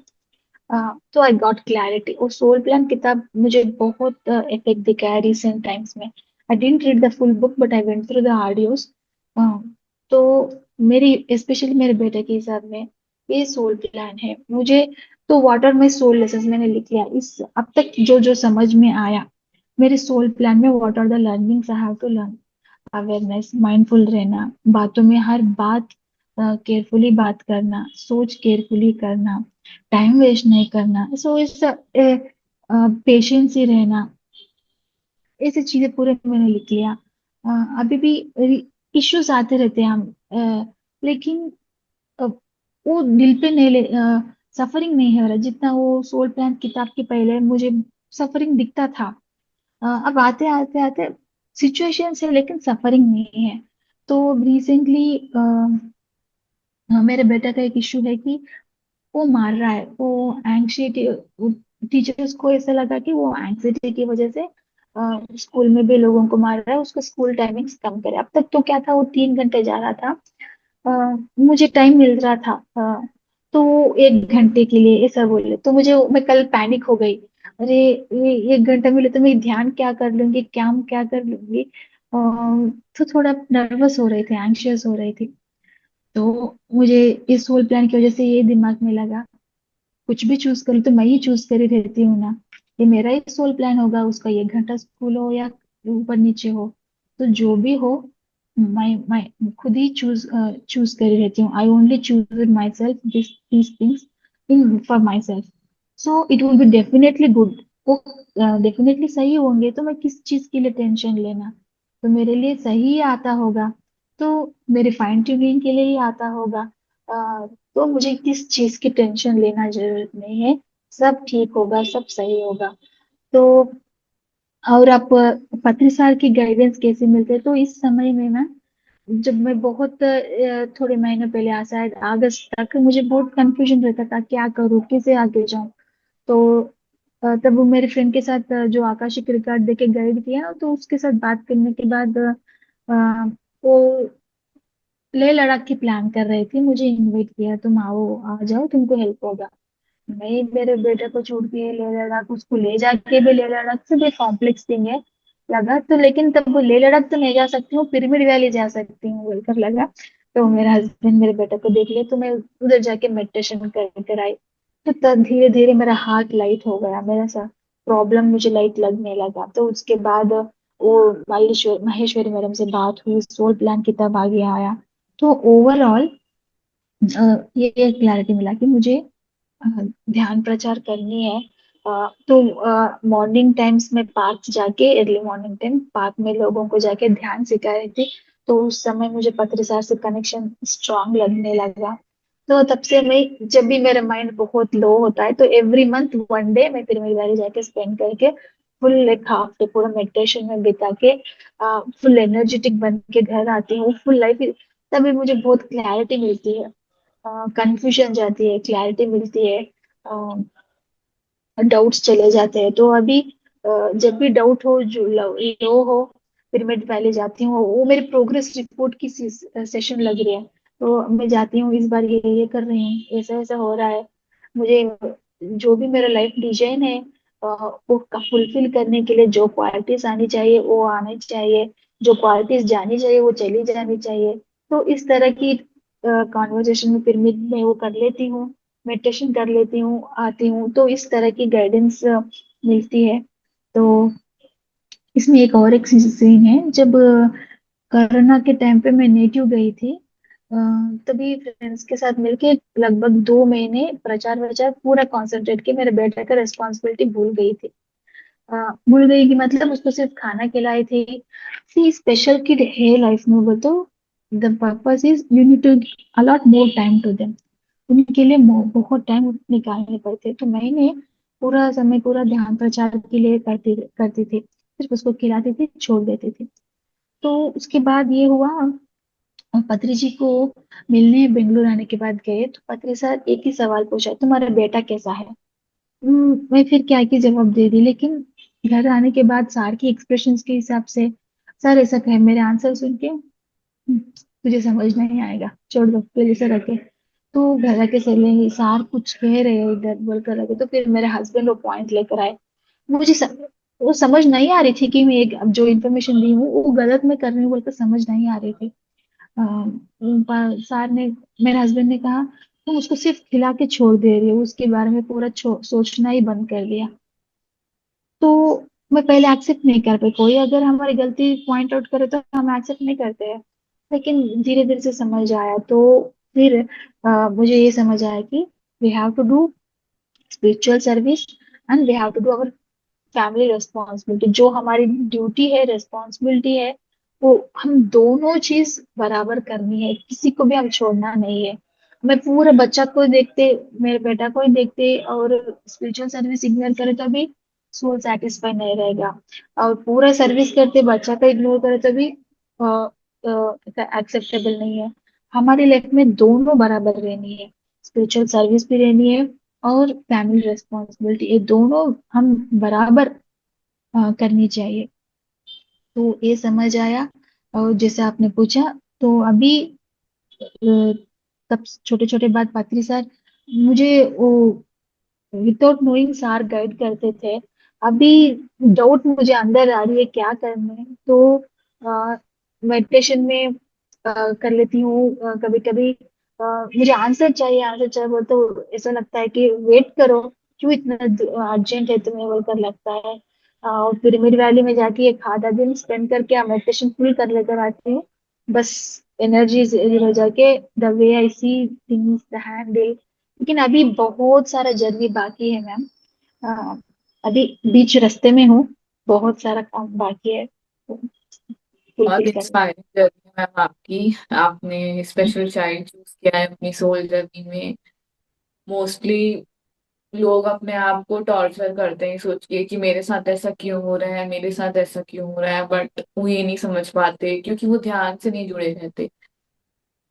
तो आई गॉट क्लैरिटी। और सोल प्लान किताब मुझे बहुत इफेक्ट दिखाया रिसेंट टाइम्स में। I didn't read the full book but I went through the audios. तो मेरी स्पेशली मेरे बेटे के हिसाब में ये सोल प्लान है मुझे। तो वाटर में सोल लेसन्स मैंने लिख लिया, इस अब तक जो जो समझ में आया मेरे सोल प्लान में। What are the learnings I have to learn, awareness, mindful रहना, बातों में हर बात केयरफुली बात करना, सोच केयरफुली करना, टाइम वेस्ट नहीं करना, सो इस पेशेंस ही रहना, ऐसी चीजें पूरे मैंने लिख लिया। अभी भी इश्यूज आते रहते हैं हम, लेकिन अ, वो दिल पे नहीं ले, सफरिंग नहीं है जितना वो सोल प्लान किताब के पहले मुझे सफरिंग दिखता था। अब आते आते आते सिचुएशन है लेकिन सफरिंग नहीं है। तो रिसेंटली मेरे बेटा का एक इशू है कि वो मार रहा है, वो एंग्जाइटी, टीचर्स को ऐसा लगा कि वो एंग्जाइटी की वजह से स्कूल में भी लोगों को मार रहा है, उसको स्कूल टाइमिंग्स कम करे। अब तक तो क्या था, वो 3 घंटे जा रहा था, मुझे टाइम मिल रहा था, तो वो 1 घंटे के लिए ऐसा बोले तो मैं कल पैनिक हो गई। अरे, ये 1 घंटा मिले तो मैं ध्यान क्या कर लूंगी, क्या क्या कर लूंगी। तो थोड़ा नर्वस हो रही थी, एंग्शियस हो रही थी। तो मुझे इस होल प्लान की वजह से ये दिमाग में लगा, कुछ भी चूज करूँ तो मैं ही चूज करी रहती हूँ ना, ये मेरा ही सोल प्लान होगा, उसका 1 घंटा स्कूल हो या ऊपर नीचे हो, तो जो भी हो, मैं खुद ही चूज करी रहती हूँ। I only choose my self these things in for my self, so it will be definitely good. वो डेफिनेटली सही होंगे, तो मैं किस चीज के लिए टेंशन लेना, तो मेरे लिए सही ही आता होगा, तो मेरे फाइन ट्यूनिंग के लिए ही आता होगा। तो मुझे किस चीज की टेंशन लेना जरूरत नहीं है, सब ठीक होगा, सब सही होगा। तो और आप पत्री सार की गाइडेंस कैसे मिलते हैं, तो इस समय में ना, जब मैं बहुत थोड़े महीने पहले शायद अगस्त तक मुझे बहुत कंफ्यूजन रहता था, क्या करूँ, कैसे आगे जाऊं। तो तब वो मेरे फ्रेंड के साथ जो आकाशिक रिकॉर्ड देके गाइड किया ना, तो उसके साथ बात करने के बाद वो लेह लद्दाख की प्लान कर रही थी, मुझे इनवाइट किया, तुम आओ, आ जाओ, तुमको हेल्प होगा। मैं मेरे बेटे को छोड़ के लेह लद्दाख, उसको ले जाके भी लेह लद्दाख से भी कॉम्प्लेक्स थिंग है लगा, तो लेकिन तब वो लेह लद्दाख तो नहीं जा सकती हूँ, पिरामिड वैली जा सकती हूँ बोलकर लगा। तो मेरा हस्बैंड मेरे बेटे को देख लिया, तो मैं उधर जाके मेडिटेशन कर कर आई। तो तब धीरे धीरे मेरा हार्ट लाइट हो गया, मेरा सा प्रॉब्लम मुझे लाइट लगने लगा। तो उसके बाद वो महेश्वरी मैडम से बात हुई, सोल प्लान की तब आगे आया। तो ओवरऑल ये क्लैरिटी मिला कि मुझे अ, ध्यान प्रचार करनी है। तो मॉर्निंग टाइम्स में पार्क जाके, अर्ली मॉर्निंग टाइम पार्क में लोगों को जाके ध्यान सिखा रही थी। तो उस समय मुझे पत्रसार से कनेक्शन स्ट्रांग लगने लगा। तो तब से मैं, जब भी मेरा माइंड बहुत लो होता है, तो एवरी मंथ 1 डे मैं फिर मेरी बारी जाके स्पेंड करके फुल एक हाफ डे पूरा मेडिटेशन में बिता के फुल एनर्जेटिक बन के घर आती हूँ, फुल लाइफ। तभी मुझे बहुत क्लैरिटी मिलती है, कंफ्यूजन जाती है, क्लैरिटी मिलती है, डाउट्स चले जाते हैं। तो अभी जब भी डाउट हो, जो लो हो, फिर मैं पहले जाती हूँ, वो मेरी प्रोग्रेस रिपोर्ट की सेशन लग रही है, तो मैं जाती हूँ, इस बार ये कर रही हूँ, ऐसा ऐसा हो रहा है। मुझे जो भी मेरा लाइफ डिजाइन है, वो फुलफिल करने के लिए जो क्वालिटीज आनी चाहिए वो आनी चाहिए, जो क्वालिटीज जानी चाहिए वो चली जानी चाहिए। तो इस तरह की कॉन्वर्जेशन में फिर मैं वो कर लेती हूँ, मेडिटेशन कर लेती हूँ, आती हूँ, तो इस तरह की गाइडेंस मिलती है। तो इसमें एक और एक सीन है, जब कोरोना के टाइम पे मैं नेटिव गई थी, अ, तभी फ्रेंड्स के साथ मिलके लगभग 2 महीने प्रचार वचार पूरा कंसंट्रेट किया, मेरे बेटे का रिस्पॉन्सिबिलिटी भूल गई थी। भूल गई कि मतलब उसको सिर्फ खाना खिलाई थी। सी स्पेशल किड है लाइफ में, वो तो the purpose is you need to allot more time to them, उनके लिए बहुत टाइम निकालने पड़ते। तो मैंने पूरा समय पूरा ध्यान प्रचार के लिए करती करती थी, सिर्फ उसको खिलाती थी, छोड़ देती थी। तो उसके बाद ये हुआ, पत्री जी को मिलने बेंगलुरु आने के बाद गए, तो पत्री सर एक ही सवाल पूछा, तुम्हारा बेटा कैसा है। मैं फिर क्या की जवाब दे दी, लेकिन घर आने के बाद सार की एक्सप्रेशंस के हिसाब से सर ऐसा कहे, मेरे आंसर सुन के तुझे समझ नहीं आएगा, छोड़ दो, फिर ऐसा रखे। तो घर आके चले, सार कुछ कह रहे हैं इधर बोलकर रखे, तो फिर मेरे हस्बैंड वो पॉइंट लेकर आए। मुझे वो समझ नहीं आ रही थी कि मैं एक अब जो इन्फॉर्मेशन दी हूँ वो गलत मैं कर रही हूँ बोलकर समझ नहीं आ रही थी। सार ने, मेरे हस्बैंड ने कहा, तुम उसको सिर्फ खिला के छोड़ दे रही हो, उसके बारे में पूरा सोचना ही बंद कर दिया। तो मैं पहले एक्सेप्ट नहीं कर पाई, कोई अगर हमारी गलती पॉइंट आउट करे तो हम एक्सेप्ट नहीं करते हैं, लेकिन धीरे धीरे से समझ आया। तो फिर मुझे ये समझ आया कि we have to do spiritual service and we have to do our family responsibility, जो हमारी ड्यूटी है, रिस्पॉन्सिबिलिटी है, वो हम दोनों चीज बराबर करनी है, किसी को भी हम छोड़ना नहीं है। मैं पूरे बच्चा को देखते, मेरे बेटा को ही देखते और स्पिरिचुअल सर्विस इग्नोर करे तो भी सोल सेटिस्फाई नहीं रहेगा, और पूरा सर्विस करते बच्चा का इग्नोर करे तो भी एक्सेप्टेबल नहीं है। हमारी लाइफ में दोनों बराबर रहनी है। स्पिरिचुअल सर्विस भी रहनी है और फैमिली रेस्पॉन्सिबिलिटी, ये दोनों हम बराबर करनी चाहिए। तो ये समझ आया। और जैसे आपने पूछा, तो अभी तब छोटे छोटे बात पात्री सर मुझे वो विदाउट नोइंग सार गाइड करते थे। अभी डाउट मुझे अंदर आ रही है क्या करना है, तो मेडिटेशन में कर लेती हूँ कभी कभी। मुझे आंसर चाहिए बोलते तो ऐसा लगता है कि वेट करो, क्यों इतना अर्जेंट है तुम्हें बोलकर लगता है। और पिरामिड वैली में जाके एक आधा दिन स्पेंड करके मेडिटेशन फुल कर लेकर आती हूँ। बस एनर्जी हो जाके the way I see things the handle. लेकिन अभी बहुत सारा जर्नी बाकी है मैम। अ, अभी बीच रास्ते में हूँ, बहुत सारा काम बाकी है बहुत फुलफिल करने। इंस्पायरिंग जर्नी है मैम आपकी। आपने स्पेशल चाइल्ड चूज किया है अपनी सोल जर्नी में। मोस्टली लोग अपने आप को टॉर्चर करते हैं सोच के कि मेरे साथ ऐसा क्यों हो रहा है, मेरे साथ ऐसा क्यों हो रहा है, बट वो ये नहीं समझ पाते क्योंकि वो ध्यान से नहीं जुड़े रहते।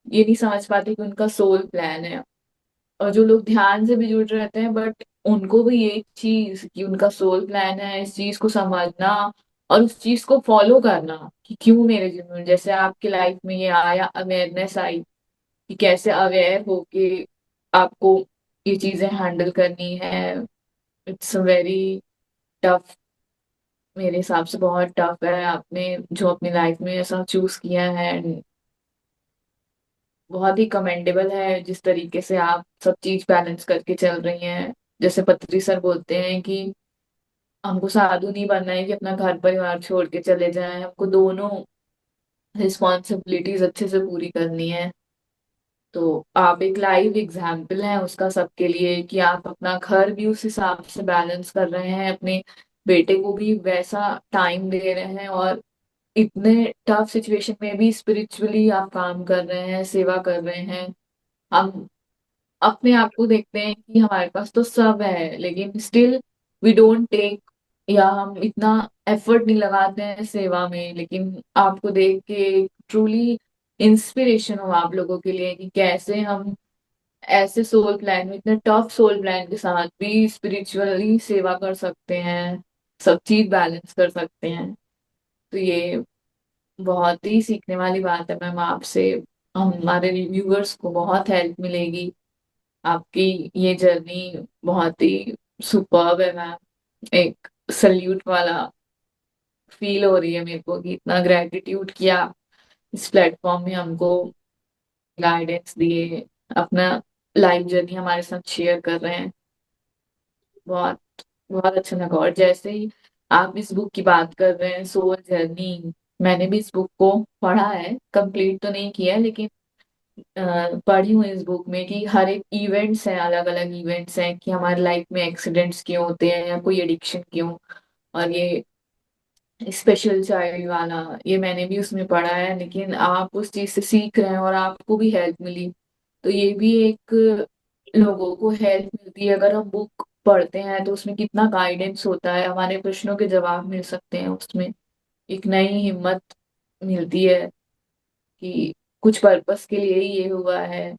ये नहीं समझ पाते कि उनका सोल प्लान है। और जो लोग ध्यान से भी जुड़ रहते हैं बट उनको भी ये चीज कि उनका सोल प्लान है, इस चीज को समझना और उस चीज को फॉलो करना कि क्यों मेरे जीवन में, जैसे आपकी लाइफ में ये आया, अवेयरनेस आई कि कैसे अवेयर होके आपको ये चीजें हैंडल करनी है। It's very tough. मेरे हिसाब से बहुत टफ है आपने जो अपनी लाइफ में ऐसा चूज किया है। and बहुत ही कमेंडेबल है जिस तरीके से आप सब चीज बैलेंस करके चल रही हैं। जैसे पत्री सर बोलते हैं कि हमको साधु नहीं बनना है कि अपना घर परिवार छोड़ के चले जाएं, हमको दोनों रिस्पॉन्सिबिलिटीज अच्छे से पूरी करनी है। तो आप एक लाइव एग्जाम्पल हैं उसका सबके लिए कि आप अपना घर भी उस हिसाब से बैलेंस कर रहे हैं, अपने बेटे को भी वैसा टाइम दे रहे हैं, और इतने टफ सिचुएशन में भी स्पिरिचुअली आप काम कर रहे हैं, सेवा कर रहे हैं। हम अपने आप को देखते हैं कि हमारे पास तो सब है लेकिन स्टिल वी डोंट टेक, या हम इतना एफर्ट नहीं लगाते हैं सेवा में। लेकिन आपको देख के ट्रूली इंस्पिरेशन हो आप लोगों के लिए कि कैसे हम ऐसे सोल प्लान में, इतने टफ सोल प्लान के साथ भी स्पिरिचुअली सेवा कर सकते हैं, सब चीज बैलेंस कर सकते हैं। तो ये बहुत ही सीखने वाली बात है मैम आपसे। हमारे रिव्यूअर्स को बहुत हेल्प मिलेगी। आपकी ये जर्नी बहुत ही सुपर्ब है मैम। एक सल्यूट वाला फील हो रही है मेरे को कि इतना ग्रेटिट्यूड किया इस प्लेटफॉर्म में हमको गाइडेंस दिए, अपना लाइफ जर्नी हमारे साथ शेयर कर रहे हैं। बहुत बहुत अच्छा लगा। और जैसे ही आप इस बुक की बात कर रहे हैं, सोल जर्नी, मैंने भी इस बुक को पढ़ा है, कंप्लीट तो नहीं किया है लेकिन पढ़ी हूँ इस बुक में कि हर एक इवेंट्स हैं, अलग अलग इवेंट्स हैं कि हमारी लाइफ में एक्सीडेंट्स क्यों होते हैं या कोई एडिक्शन क्यों। और ये स्पेशल चाइल्ड वाला, ये मैंने भी उसमें पढ़ा है, लेकिन आप उस चीज से सीख रहे हैं और आपको भी हेल्प मिली। तो ये भी एक, लोगों को हेल्प मिलती है अगर हम बुक पढ़ते हैं तो उसमें कितना गाइडेंस होता है, हमारे प्रश्नों के जवाब मिल सकते हैं उसमें। एक नई हिम्मत मिलती है कि कुछ पर्पस के लिए ही ये हुआ है।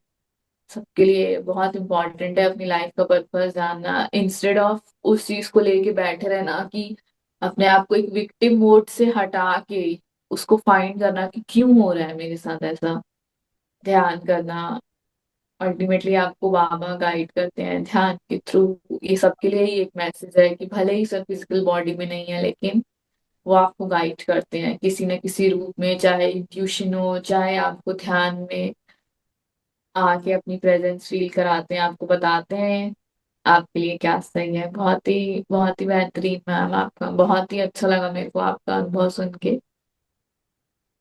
सबके लिए बहुत इंपॉर्टेंट है अपनी लाइफ का पर्पस जानना, इंस्टेड ऑफ उस चीज को लेके बैठे रहना कि अपने आप को एक विक्टिम मोड से हटा के उसको फाइंड करना कि क्यों हो रहा है मेरे साथ ऐसा। ध्यान करना, अल्टीमेटली आपको बाबा गाइड करते हैं ध्यान के थ्रू। ये सबके लिए ही एक मैसेज है कि भले ही सब फिजिकल बॉडी में नहीं है लेकिन वो आपको गाइड करते हैं किसी न किसी रूप में, चाहे इंट्यूशन हो, चाहे आपको ध्यान में आके अपनी प्रेजेंस फील कराते हैं, आपको बताते हैं आपके लिए क्या सही है। बहुत ही बेहतरीन मैम, आपका बहुत ही अच्छा लगा मेरे को आपका अनुभव सुन के।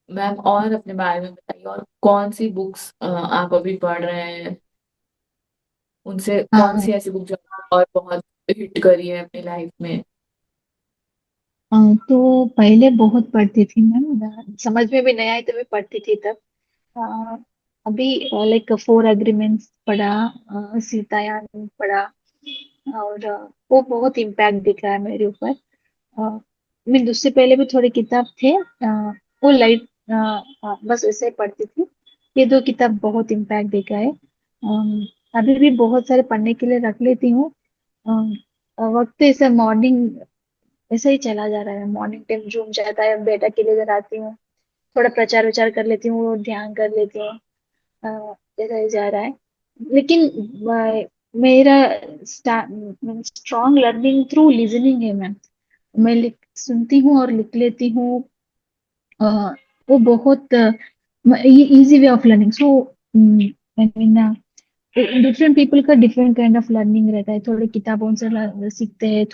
मैम और अपने बारे में बताइए, और कौन सी बुक्स आप अभी पढ़ रहे हैं, उनसे कौन सी ऐसी बुक जो आपको और बहुत हिट करी है अपनी लाइफ में। तो पहले बहुत पढ़ती थी मैम, समझ में भी नहीं आई तो मैं पढ़ती थी तब। अ, अभी लाइक फोर एग्रीमेंट्स पढ़ा, सीतायान पढ़ा। और वो बहुत इम्पैक्ट दिख रहा है मेरे ऊपर। मैं उससे पहले भी थोड़े किताब थे, वो लाइट बस वैसे ही पढ़ती थी। ये दो किताब बहुत इम्पैक्ट देखा है। अभी भी बहुत सारे पढ़ने के लिए रख लेती हूँ। अम, वक्त ऐसे मॉर्निंग ऐसे ही चला जा रहा है, मॉर्निंग टाइम जूम जाता है, बेटा के लिए इधर आती हूँ, थोड़ा प्रचार विचार कर लेती हूँ, ध्यान कर लेती हूँ। ऐसा ही जा रहा है। लेकिन मेरा स्ट्रॉन्ग लर्निंग थ्रू लिसनिंग है मैम। मैं लिख सुनती हूँ और लिख लेती हूँ। अ, वो बहुत easy way of learning. So I mean different people का डिफरेंट काइंड ऑफ लर्निंग रहता है। थोड़े किताबों से सीखते हैं,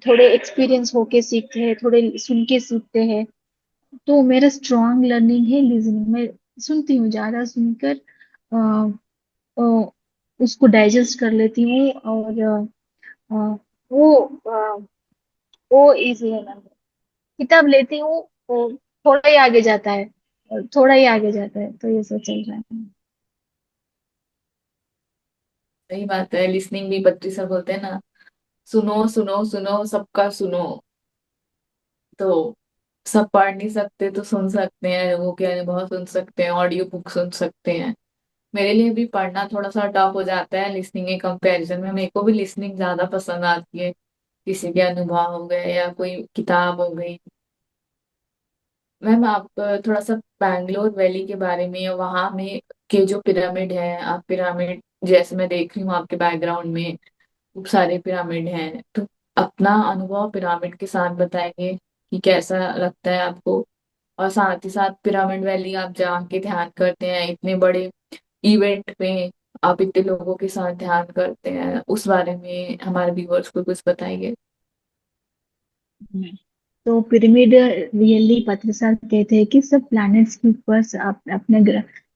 थोड़े एक्सपीरियंस होके सीखते हैं, थोड़े सुन के सीखते हैं। तो मेरा स्ट्रॉन्ग लर्निंग है लिसनिंग। मैं सुनती हूँ, ज्यादा सुनकर अ, अ, उसको डाइजेस्ट कर लेती हूँ। और अ, वो वो इजी है मैम। किताब लेती हूँ, वो थोड़ा ही आगे जाता है, थोड़ा ही आगे जाता है, तो ये सब चल रहा है। सही बात है, लिसनिंग भी बत्ती सर बोलते हैं ना, सुनो सुनो सुनो सबका सुनो। तो सब पढ़ नहीं सकते तो सुन सकते हैं, लोगों के अनुभव सुन सकते हैं, ऑडियो बुक सुन सकते हैं। मेरे लिए भी पढ़ना थोड़ा सा टफ हो जाता है लिसनिंग के कंपैरिजन में। मेरे को भी लिसनिंग ज्यादा पसंद आती है, किसी के अनुभव हो गए या कोई किताब हो गई। मैम आप थोड़ा सा बैंगलोर वैली के बारे में, वहां में के जो पिरामिड है, आप पिरामिड जैसे मैं देख रही हूँ आपके बैकग्राउंड में खूब सारे पिरामिड हैं, तो अपना अनुभव पिरामिड के साथ बताएंगे कि कैसा लगता है आपको। और साथ ही साथ पिरामिड वैली आप जाके ध्यान करते हैं इतने बड़े इवेंट में, आप इतने लोगों के साथ ध्यान करते हैं, उस बारे में हमारे व्यूअर्स को कुछ बताइए। तो पिरामिड रियली पत्रसार कहते हैं कि सब प्लैनेट्स के ऊपर अपने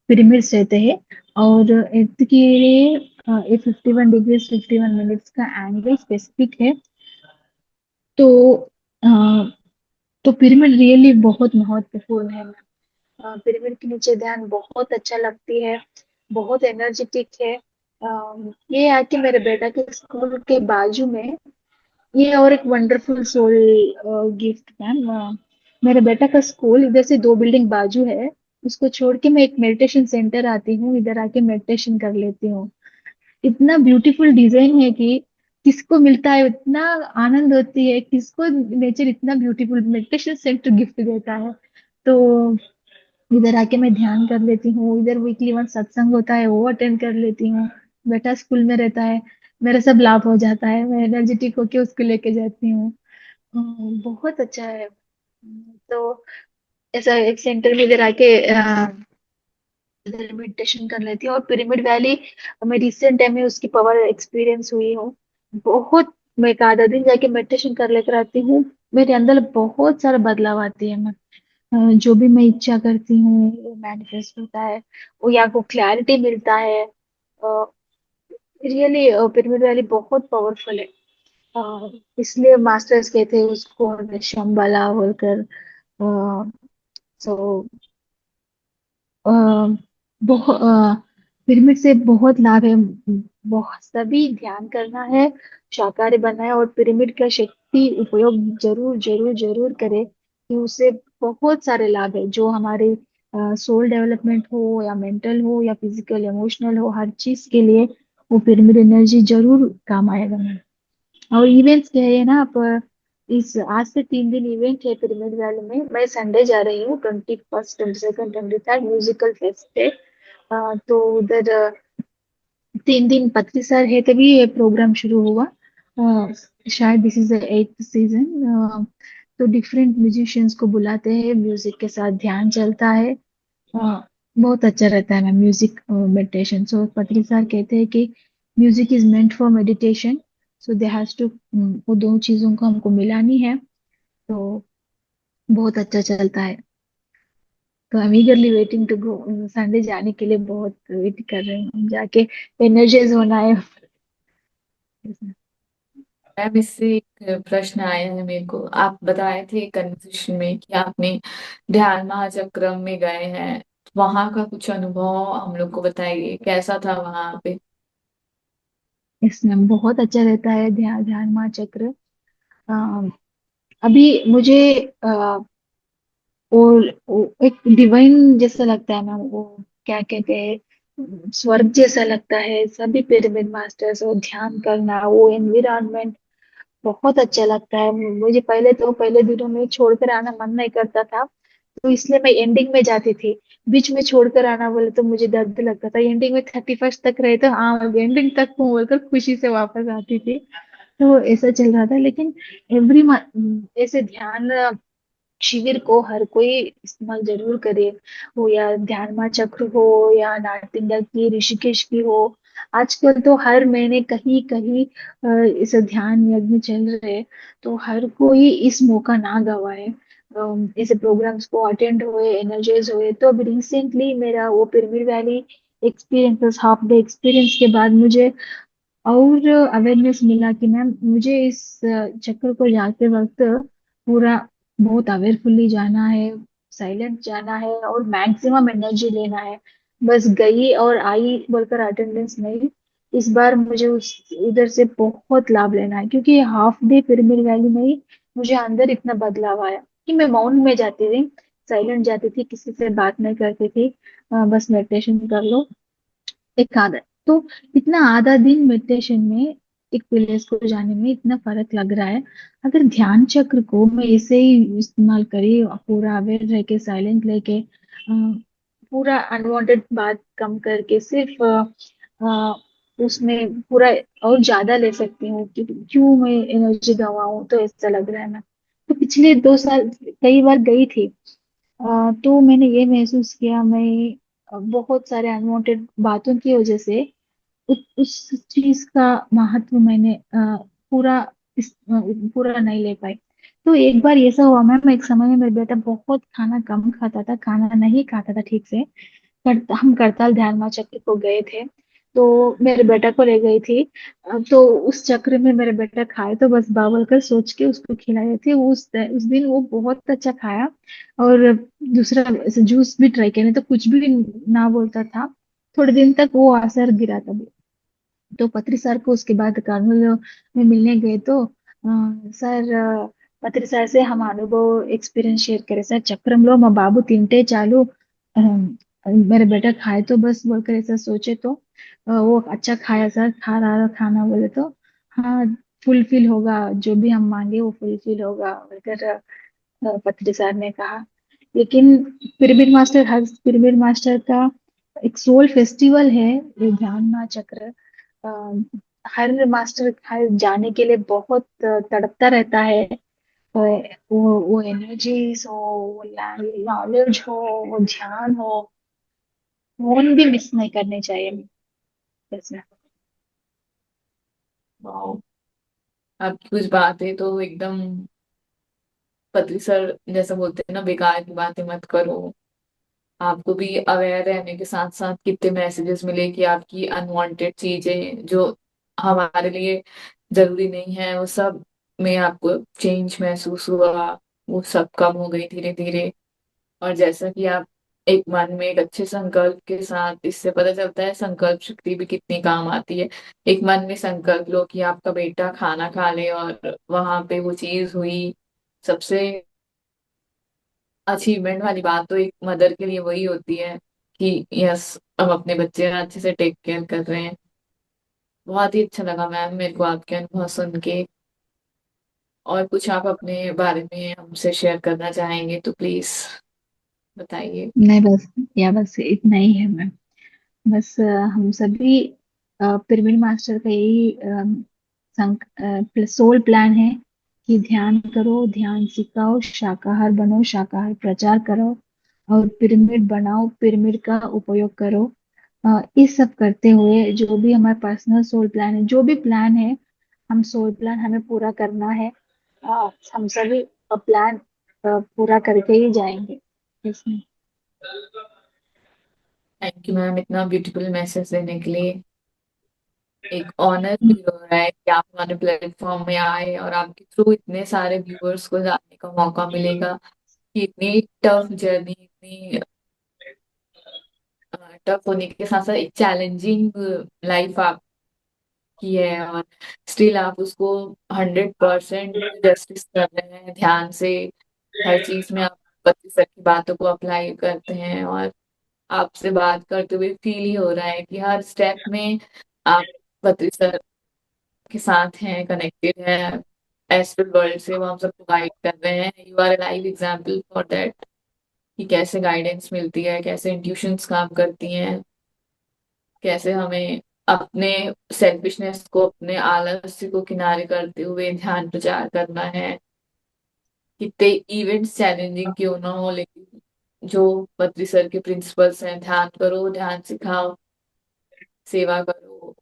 पिरामिड्स रहते हैं। और अर्थ के लिए 51 डिग्री 51 मिनट्स का एंगल स्पेसिफिक है। तो अ, तो पिरामिड रियली बहुत महत्वपूर्ण है। पिरामिड के नीचे ध्यान बहुत अच्छा लगती है, बहुत एनर्जेटिक है। ये आके मेरे बेटा के स्कूल के बाजू में, ये और एक वंडरफुल सोल गिफ्ट मैम। मेरे बेटा का स्कूल इधर से 2 बिल्डिंग बाजू है। उसको छोड़ के मैं एक मेडिटेशन सेंटर आती हूँ, इधर आके मेडिटेशन कर लेती हूँ। इतना ब्यूटीफुल डिजाइन है कि किसको मिलता है इतना आनंद होती है, किसको नेचर इतना ब्यूटीफुल मेडिटेशन सेंटर गिफ्ट देता है। तो इधर आके मैं ध्यान कर लेती हूँ, इधर वीकली वन सत्संग होता है वो अटेंड कर लेती हूँ। बेटा स्कूल में रहता है, मेरा सब लाभ हो जाता है, मैं एनर्जेटिक होके उसको लेके जाती हूँ। बहुत अच्छा है। तो ऐसा एक सेंटर में इधर आके इधर मेडिटेशन कर लेती हूँ। और पिरामिड वैली मैं रिसेंट टाइम में उसकी पावर एक्सपीरियंस हुई हूँ बहुत। मैं एक आधा दिन जाके मेडिटेशन कर लेकर आती हूँ, मेरे अंदर बहुत सारा बदलाव आती है। मैं जो भी मैं इच्छा करती हूँ वो मैनिफेस्ट होता है, वो या को क्लैरिटी मिलता है। रियली पिरामिड वैली बहुत पावरफुल है। इसलिए मास्टर्स कहते हैं उसको शंबाला बोलकर। सो बहुत पिरामिड से बहुत लाभ है। बहुत सभी ध्यान करना है, शाकाहारी बनना है, और पिरामिड का शक्ति उपयोग जरूर जरूर जरूर करे, कि उससे बहुत सारे लाभ है जो हमारे सोल डेवलपमेंट हो या मेंटल हो या फिजिकल इमोशनल हो, हर चीज के लिए वो पिरामिड एनर्जी जरूर काम आएगा मैम। और इवेंट्स क्या है ना, आप इस आज से 3 दिन इवेंट है पिरामिड वैली में। मैं संडे जा रही हूँ, 21, 22, 23 म्यूजिकल फेस्ट है। तो उधर 3 दिन पत्री सर है तभी ये प्रोग्राम शुरू हुआ। शायद this is the 8th season. तो डिफरेंट म्यूजिशियंस को बुलाते हैं, म्यूजिक के साथ ध्यान चलता है। बहुत अच्छा रहता है मैम म्यूजिक मेडिटेशन। सो पत्री सर कहते हैं कि music is meant for meditation, so they has to, वो दोनों चीजों को हमको मिलानी है। तो बहुत अच्छा चलता है। तो I am eagerly waiting to go, Sunday जाने के लिए बहुत वेट कर रहे हैं, जाके एनर्जाइज होना है। मैम इससे एक प्रश्न आया है मेरे को, आप बताए थे कन्वर्सेशन में कि आपने ध्यान महाचक्रम में गए हैं, वहां का कुछ अनुभव हम लोग को बताइए, कैसा था वहां पे। इसमें बहुत अच्छा रहता है ध्यान ध्यान मार चक्र। अ, अभी मुझे एक डिवाइन जैसा लगता है मैम। वो क्या कहते हैं, स्वर्ग जैसा लगता है सभी पिरामिड मास्टर्स। और ध्यान करना, वो एनवायरनमेंट बहुत अच्छा लगता है मुझे। पहले दिनों में छोड़कर आना मन नहीं करता था, तो इसलिए मैं एंडिंग में जाती थी। बीच में छोड़कर आना बोले तो मुझे दर्द लगता था। एंडिंग में 31st तक रहे तो हाँ मैं एंडिंग तक हूँ बोलकर खुशी से वापस आती थी। तो ऐसा चल रहा था। लेकिन एवरी ऐसे ध्यान शिविर को हर कोई इस्तेमाल जरूर करे। वो या ध्यान माँ चक्र हो या नारतिंगा की, ऋषिकेश की हो। आजकल तो हर महीने कहीं कहीं इस ध्यान यज्ञ चल रहे हैं। तो हर कोई इस मौका ना गवाए। ऐसे प्रोग्राम्स को अटेंड हुए, एनर्जाइज हुए। तो अभी रिसेंटली मेरा वो pyramid valley experience, half day experience के बाद मुझे और अवेयरनेस मिला कि मैम मुझे इस चक्कर को जाते वक्त पूरा बहुत अवेयरफुली जाना है, साइलेंट जाना है और मैक्सिमम एनर्जी लेना है। बस गई और आई बोलकर अटेंडेंस नहीं। इस बार मुझे उस उधर से बहुत लाभ लेना है, क्योंकि हाफ डे पिरामिड वैली में ही मुझे अंदर इतना बदलाव आया कि मैं माउंट में जाती थी, साइलेंट जाती थी, किसी से बात नहीं करती थी। बस मेडिटेशन कर लो एक आधा। तो इतना आधा दिन मेडिटेशन में, एक प्लेस को जाने में इतना फर्क लग रहा है। अगर ध्यान चक्र को मैं ऐसे ही इस्तेमाल करी, पूरा अवेयर रह के, साइलेंट लेके, पूरा अनवांटेड बात कम करके, सिर्फ उसमें पूरा और ज्यादा ले सकती हूँ कि क्यों मैं एनर्जी गंवाऊं। तो ऐसा लग रहा है मैं तो पिछले 2 साल कई बार गई थी। तो मैंने ये महसूस किया, मैं बहुत सारे अनवांटेड बातों की वजह से उस चीज का महत्व मैंने पूरा पूरा नहीं ले पाई। तो एक बार ऐसा हुआ मैम, एक समय में मेरा बेटा बहुत खाना कम खाता था, खाना नहीं खाता था ठीक से। हम करताल ध्यान माँ चक्र को गए थे, तो मेरे बेटा को ले गई थी। तो उस चक्र में मेरा बेटा खाए तो बस बावल कर सोच के उसको खिलाई थी। उस दिन वो बहुत अच्छा खाया। और दूसरा जूस भी ट्राई किया, नहीं तो कुछ भी ना बोलता था। थोड़े दिन तक वो असर गिरा था। तो पत्री सर को उसके बाद कार्नल में मिलने गए तो सर, పత్రి సార్ से हम अनुभव एक्सपीरियंस शेयर करे। सर చక్రంలో మా బాబు తింటే చాలు, मेरे बेटा खाए तो बस बोलकर ऐसा सोचे तो वो अच्छा खाया सर, खा रहा खाना बोले तो हाँ फुलफिल होगा, जो भी हम मांगे वो फुलफिल होगा बोलकर पत्री सर ने कहा। लेकिन पिरामिड मास्टर, हर पिरामिड मास्टर का एक सोल फेस्टिवल है ये ध्यान चक्र। अ, हर मास्टर हर जाने के लिए बहुत तड़पता रहता है। वो एनर्जीज हो, वो नॉलेज हो, वो ध्यान हो, फोन भी मिस नहीं करने चाहिए जैसे। वाओ, आपकी कुछ बातें तो एकदम पतली सर जैसा बोलते हैं ना, बेकार की बातें मत करो। आपको भी अवेयर रहने के साथ साथ कितने मैसेजेस मिले कि आपकी अनवांटेड चीजें जो हमारे लिए जरूरी नहीं है वो सब में आपको चेंज महसूस हुआ, वो सब कम हो गई धीरे धीरे। और जैसा कि आप एक मन में एक अच्छे संकल्प के साथ, इससे पता चलता है संकल्प शक्ति भी कितनी काम आती है। एक मन में संकल्प लो कि आपका बेटा खाना खा ले और वहां पे वो चीज हुई। सबसे अचीवमेंट वाली बात तो एक मदर के लिए वही होती है कि यस, हम अपने बच्चे का अच्छे से टेक केयर कर रहे हैं। बहुत ही अच्छा लगा मैम मेरे को आपके अनुभव सुन के। और कुछ आप अपने बारे में हमसे शेयर करना चाहेंगे तो प्लीज बताइए। नहीं बस, या बस इतना ही है मैम। बस हम सभी पिरामिड मास्टर का यही सोल प्लान है कि ध्यान करो, ध्यान सिखाओ, शाकाहार बनो, शाकाहार प्रचार करो और पिरामिड बनाओ, पिरामिड का उपयोग करो। इस सब करते हुए जो भी हमारा पर्सनल सोल प्लान है, जो भी प्लान है, हम सोल प्लान हमें पूरा करना है। हम सभी प्लान पूरा करके ही जाएंगे इसमें। थैंक यू मैम इतना ब्यूटीफुल मैसेज देने के लिए। एक ऑनर फील हो रहा है कि आप हमारे प्लेटफॉर्म में आए और आपके थ्रू इतने सारे व्यूअर्स को जानने का मौका मिलेगा कि इतनी टफ जर्नी, इतनी टफ होने के साथ साथ एक चैलेंजिंग लाइफ आपकी है, और स्टिल आप उसको 100% जस्टिस कर रहे हैं ध्यान से। हर चीज में आप पति सर की बातों को अप्लाई करते हैं, और आपसे बात करते हुए फील ही हो रहा है कि हर स्टेप में आप पति सर के साथ हैं, कनेक्टेड हैं, एस्ट्रल वर्ल्ड से वो हम सबको गाइड कर रहे हैं। You are a live example for that, कि कैसे गाइडेंस मिलती है, कैसे इंट्यूशंस काम करती हैं, कैसे हमें अपने सेल्फिशनेस को, अपने आलस्य को किनारे करते हुए ध्यान प्रचार करना है। कितने इवेंट्स चैलेंजिंग क्यों ना हो, लेकिन जो बद्री सर के प्रिंसिपल्स हैं, ध्यान करो, ध्यान सिखाओ, सेवा करो,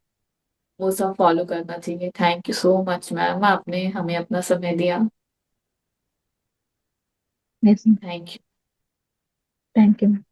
वो सब फॉलो करना चाहिए। Thank you so much ma'am, आपने हमें अपना समय दिया। Yes. Thank you. Thank you.